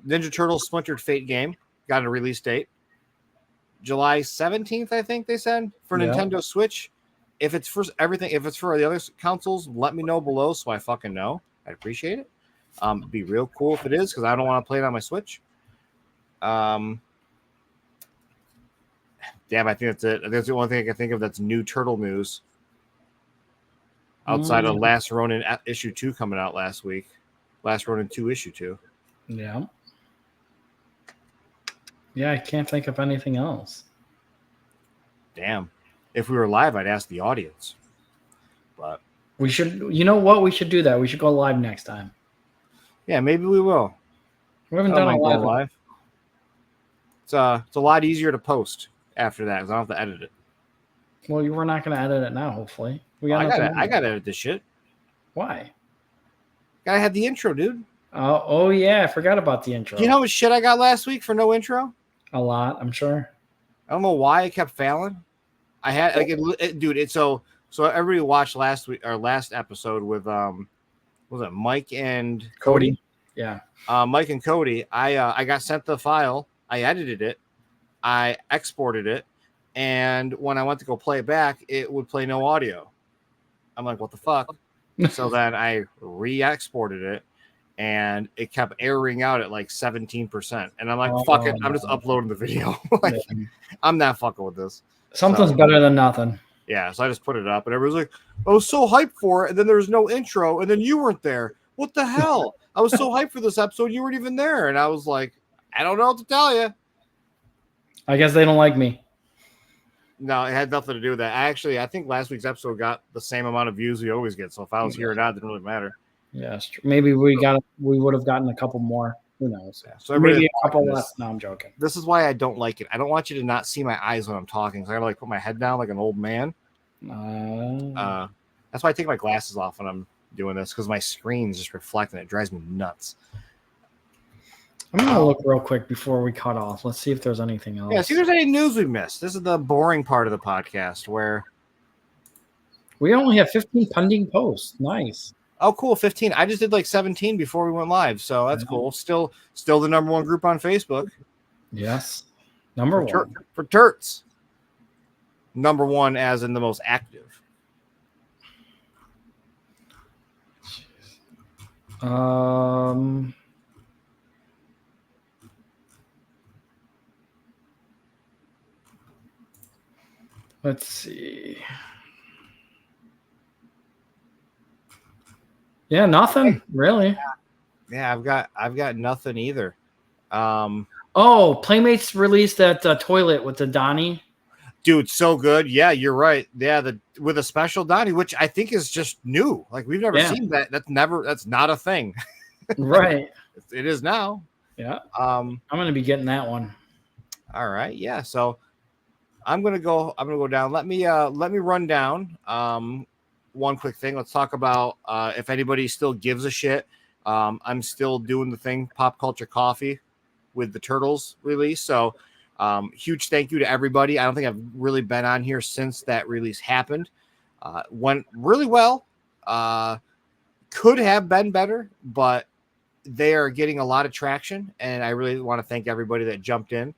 Ninja Turtles Splintered Fate game got a release date. July 17th, I think they said, for Nintendo Switch. If it's for the other consoles, let me know below so I fucking know. I'd appreciate it. It'd be real cool if it is, because I don't want to play it on my Switch. Damn, I think that's it. That's the only thing I can think of that's new turtle news. Outside of Last Ronin issue 2 coming out last week. Last Ronin 2 issue 2. Yeah. Yeah, I can't think of anything else. Damn. If we were live, I'd ask the audience. But we should, you know what? We should do that. We should go live next time. Yeah, maybe we will. We haven't done a live. It's a lot easier to post after that because I don't have to edit it. Well, we're not going to edit it now, hopefully. I gotta edit this shit. Why? Gotta have the intro, dude. Oh yeah, I forgot about the intro. Do you know what shit I got last week for no intro? A lot, I'm sure. I don't know why it kept failing. I had dude. So everybody watched last episode with was it Mike and Cody? Yeah. Mike and Cody. I got sent the file. I edited it. I exported it. And when I went to go play it back, it would play no audio. I'm like, what the fuck? So then I re-exported it, and it kept erroring out at like 17%. And I'm like, fuck it. I'm just uploading the video. I'm not fucking with this. Something's better than nothing. Yeah, so I just put it up, and everyone's like, I was so hyped for it, and then there was no intro, and then you weren't there. What the hell? I was so hyped for this episode, you weren't even there. And I was like, I don't know what to tell you. I guess they don't like me. No, it had nothing to do with that. I think last week's episode got the same amount of views we always get. So if I was here or not, it didn't really matter. Yeah, maybe we would have gotten a couple more. Who knows? Yeah. So maybe a couple less. No, I'm joking. This is why I don't like it. I don't want you to not see my eyes when I'm talking. So I gotta like put my head down like an old man. That's why I take my glasses off when I'm doing this because my screen's just reflecting. It drives me nuts. I'm gonna look real quick before we cut off. Let's see if there's anything else. Yeah, see if there's any news we missed. This is the boring part of the podcast where we only have 15 pending posts. Nice. Oh, cool. 15. I just did like 17 before we went live. So that's cool. Still the number one group on Facebook. Yes. Number one. For Turts. Number one as in the most active. Let's see. Yeah, nothing really. Yeah, I've got nothing either. Playmates released that toilet with the Donnie. Dude, so good. Yeah, you're right. Yeah, with a special Donnie, which I think is just new. Like we've never seen that. That's not a thing. Right. It is now. Yeah. I'm gonna be getting that one. All right. Yeah. So I'm gonna go down. Let me run down one quick thing. Let's talk about if anybody still gives a shit. I'm still doing the thing, Pop Culture Coffee, with the Turtles release. So huge thank you to everybody. I don't think I've really been on here since that release happened. Went really well. Could have been better, but they are getting a lot of traction, and I really want to thank everybody that jumped in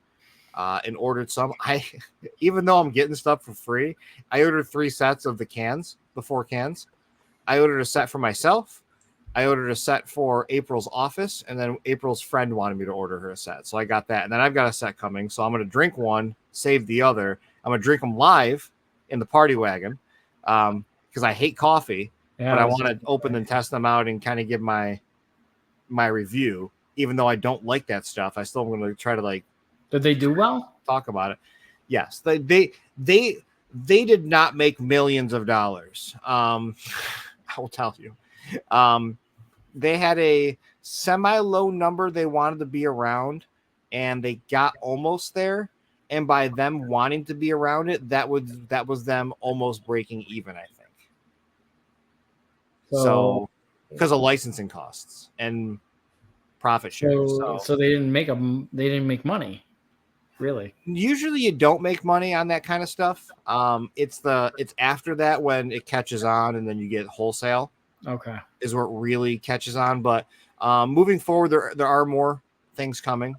and ordered some. Even though I'm getting stuff for free, I ordered 3 sets of the 4 cans. I ordered a set for myself. I ordered a set for April's office, and then April's friend wanted me to order her a set. So I got that. And then I've got a set coming. So I'm going to drink one, save the other. I'm going to drink them live in the party wagon because I hate coffee, but I want to open and test them out and kind of give my review. Even though I don't like that stuff, I still am going to try to Did they do well? Talk about it. Yes, they did not make millions of dollars. I will tell you. They had a semi-low number they wanted to be around, and they got almost there. And by them wanting to be around it, that was them almost breaking even, I think. So because of licensing costs and profit share. So they didn't make money. Really? Usually you don't make money on that kind of stuff. It's after that when it catches on, and then you get wholesale. Okay. Is where it really catches on. But moving forward, there are more things coming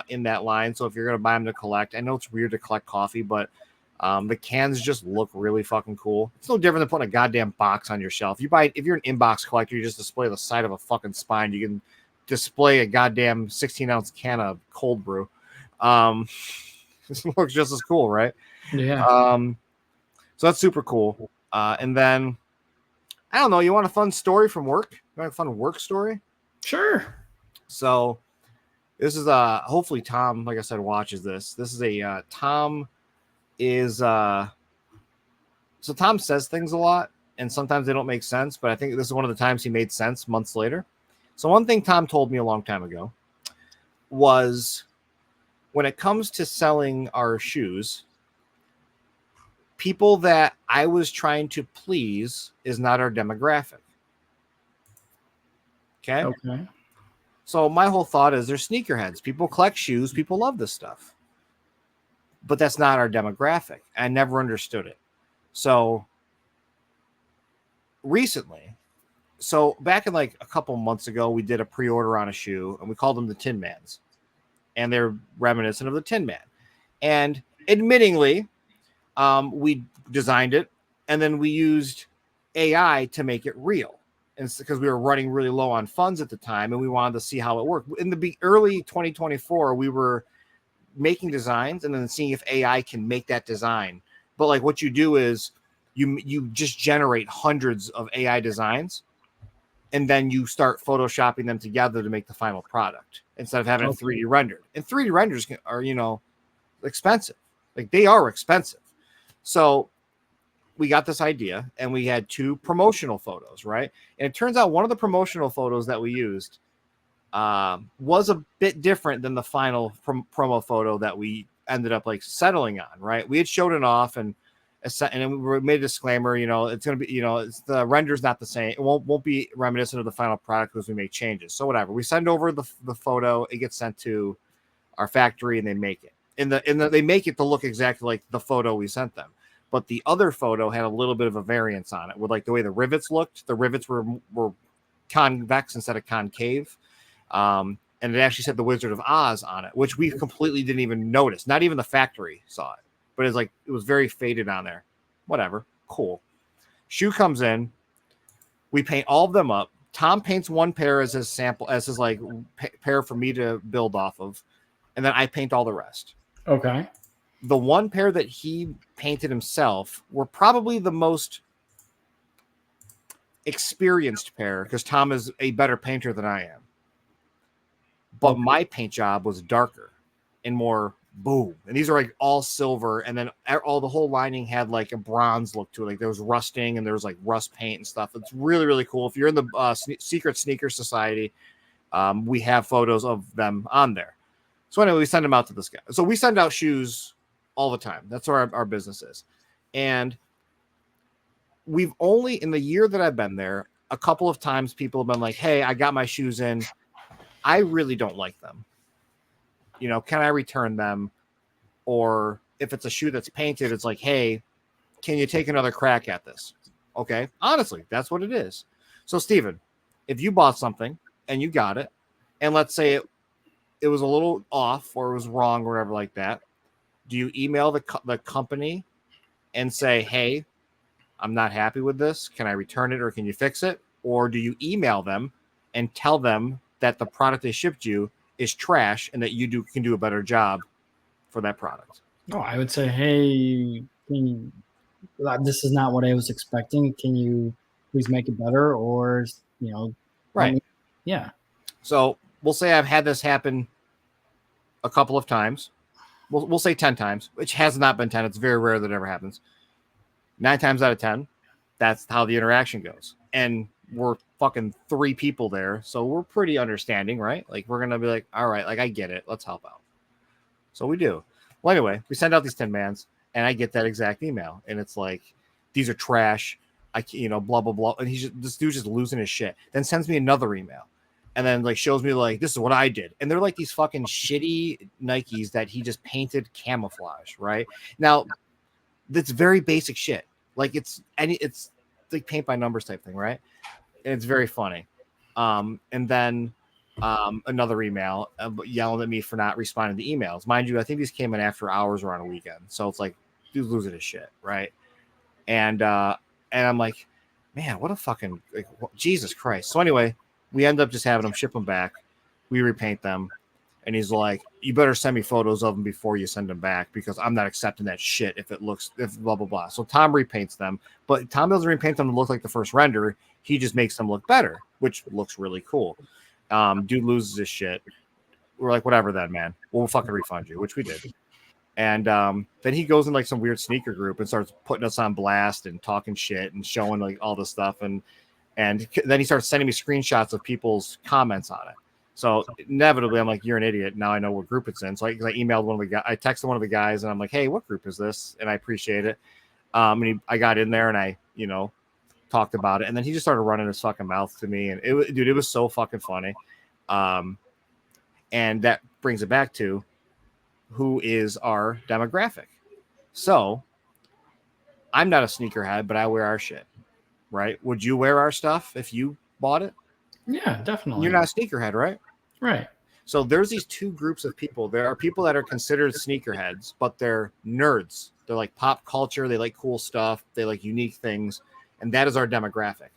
in that line. So if you're going to buy them to collect, I know it's weird to collect coffee, but the cans just look really fucking cool. It's no different than putting a goddamn box on your shelf. If you're an inbox collector, you just display the side of a fucking spine. You can display a goddamn 16-ounce can of cold brew. This looks just as cool, right? Yeah. So that's super cool. And then I don't know, you want a fun story from work? You want a fun work story? Sure. So this is hopefully Tom, like I said, watches this. This is a Tom is so Tom says things a lot and sometimes they don't make sense, but I think this is one of the times he made sense months later. So one thing Tom told me a long time ago was when it comes to selling our shoes, people that I was trying to please is not our demographic. Okay. Okay. So my whole thought is they're sneakerheads. People collect shoes. People love this stuff. But that's not our demographic. I never understood it. So recently, so back in like a couple months ago, we did a pre-order on a shoe and we called them the Tin Mans. And they're reminiscent of the Tin Man. And admittingly, we designed it and then we used AI to make it real. And because we were running really low on funds at the time and we wanted to see how it worked. In the early 2024, we were making designs and then seeing if AI can make that design. But like what you do is you just generate hundreds of AI designs and then you start photoshopping them together to make the final product instead of having it 3D rendered. And 3D renders are, expensive. Like they are expensive. So we got this idea and we had 2 promotional photos, right? And it turns out one of the promotional photos that we used was a bit different than the final promo photo that we ended up like settling on, right? We had showed it off and we made a disclaimer, it's going to be, it's the render's not the same. It won't be reminiscent of the final product because we make changes. So whatever, we send over the photo, it gets sent to our factory and they make it. They make it to look exactly like the photo we sent them. But the other photo had a little bit of a variance on it with like the way the rivets looked. The rivets were convex instead of concave. And it actually said the Wizard of Oz on it, which we completely didn't even notice. Not even the factory saw it, but it was very faded on there. Whatever. Cool. Shoe comes in. We paint all of them up. Tom paints one pair as his sample, as his like pair for me to build off of. And then I paint all the rest. Okay. The one pair that he painted himself were probably the most experienced pair because Tom is a better painter than I am. But my paint job was darker and more boom. And these are like all silver. And then the whole lining had like a bronze look to it. Like there was rusting and there was like rust paint and stuff. It's really, really cool. If you're in the Secret Sneaker Society, we have photos of them on there. So anyway, we send them out to this guy. So we send out shoes all the time. That's where our business is. And we've only, in the year that I've been there, a couple of times people have been like, hey, I got my shoes in. I really don't like them. Can I return them? Or if it's a shoe that's painted, it's like, hey, can you take another crack at this? Okay. Honestly, that's what it is. So, Steven, if you bought something and you got it, and let's say it was a little off or it was wrong or whatever like that, do you email the company and say, hey, I'm not happy with this. Can I return it or can you fix it? Or do you email them and tell them that the product they shipped you is trash and that you can do a better job for that product? Oh, I would say, hey, this is not what I was expecting. Can you please make it better? Or, Right. Yeah. So we'll say I've had this happen a couple of times. We'll say 10 times, which has not been 10. It's very rare that it ever happens. 9 times out of 10, that's how the interaction goes. And we're fucking 3 people there. So we're pretty understanding, right? Like we're going to be like, all right, like I get it. Let's help out. So we do. Well, anyway, we send out these 10 mans and I get that exact email. And it's like, these are trash. Blah, blah, blah. And this dude's just losing his shit. Then sends me another email. And then like shows me like, this is what I did. And they're like these fucking shitty Nikes that he just painted camouflage, right? Now, that's very basic shit. Like it's like paint by numbers type thing, right? And it's very funny. And then another email yelling at me for not responding to emails. Mind you, I think these came in after hours or on a weekend. So it's like, dude's losing his shit, right? And I'm like, man, what a fucking Jesus Christ. So anyway, we end up just having them ship them back. We repaint them. And he's like, you better send me photos of them before you send them back because I'm not accepting that shit if blah, blah, blah. So Tom repaints them, but Tom doesn't repaint them to look like the first render. He just makes them look better, which looks really cool. Dude loses his shit. We're like, whatever then, man. We'll fucking refund you, which we did. And then he goes in like some weird sneaker group and starts putting us on blast and talking shit and showing like all this stuff. And then he starts sending me screenshots of people's comments on it. So inevitably, I'm like, you're an idiot. Now I know what group it's in. So I emailed one of the guys. I texted one of the guys, and I'm like, hey, what group is this? And I appreciate it. I got in there, and I, talked about it. And then he just started running his fucking mouth to me. And it was so fucking funny. And that brings it back to who is our demographic. So I'm not a sneakerhead, but I wear our shit, right? Would you wear our stuff if you bought it? Yeah, definitely. You're not a sneakerhead, right? Right. So there's these two groups of people. There are people that are considered sneakerheads, but they're nerds. They're like pop culture. They like cool stuff. They like unique things. And that is our demographic.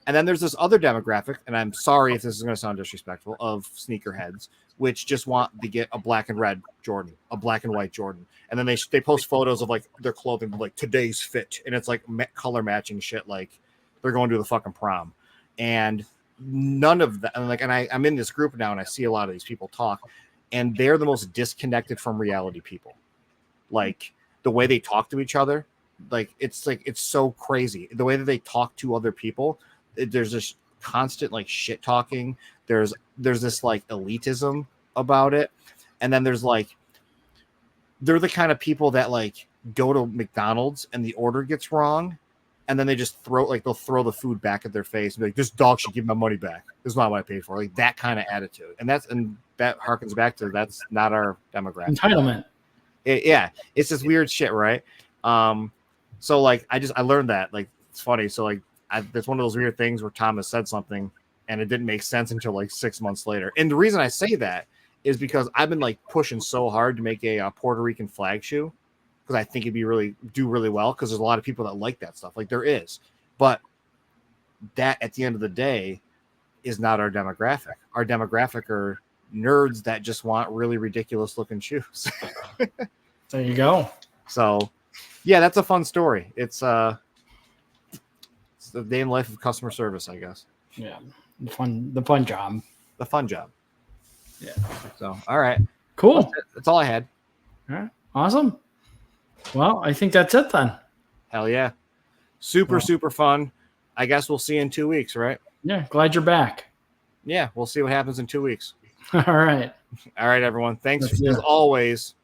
And then there's this other demographic, and I'm sorry if this is going to sound disrespectful, of sneakerheads, which just want to get a black and red Jordan, a black and white Jordan. And then they post photos of like their clothing, like today's fit. And it's like color matching shit. Like they're going to the fucking prom. And none of that. And I'm in this group now and I see a lot of these people talk, and they're the most disconnected from reality people. Like the way they talk to each other, it's so crazy. The way that they talk to other people, there's this constant like shit talking. There's this like elitism about it. And then there's like, they're the kind of people that like go to McDonald's and the order gets wrong. And then they just they'll throw the food back at their face and be like, this dog should give my money back. This is not what I paid for. Like that kind of attitude. And that harkens back to, that's not our demographic. Entitlement. It's this weird shit, right? So like, I learned that, like, it's funny. So like, it's one of those weird things where Thomas said something and it didn't make sense until like 6 months later. And the reason I say that is because I've been like pushing so hard to make a Puerto Rican flag shoe, because I think it'd do really well, because there's a lot of people that like that stuff. Like there is. But that at the end of the day is not our demographic. Our demographic are nerds that just want really ridiculous looking shoes. There you go. So yeah, that's a fun story. It's the day in life of customer service, I guess. Yeah. The fun job. The fun job. Yeah. So, all right. Cool. That's all I had. All right. Awesome. Well, I think that's it then. Hell yeah. Super fun. I guess we'll see you in 2 weeks, right? Yeah. Glad you're back. Yeah. We'll see what happens in 2 weeks. All right. All right, everyone. Thanks as always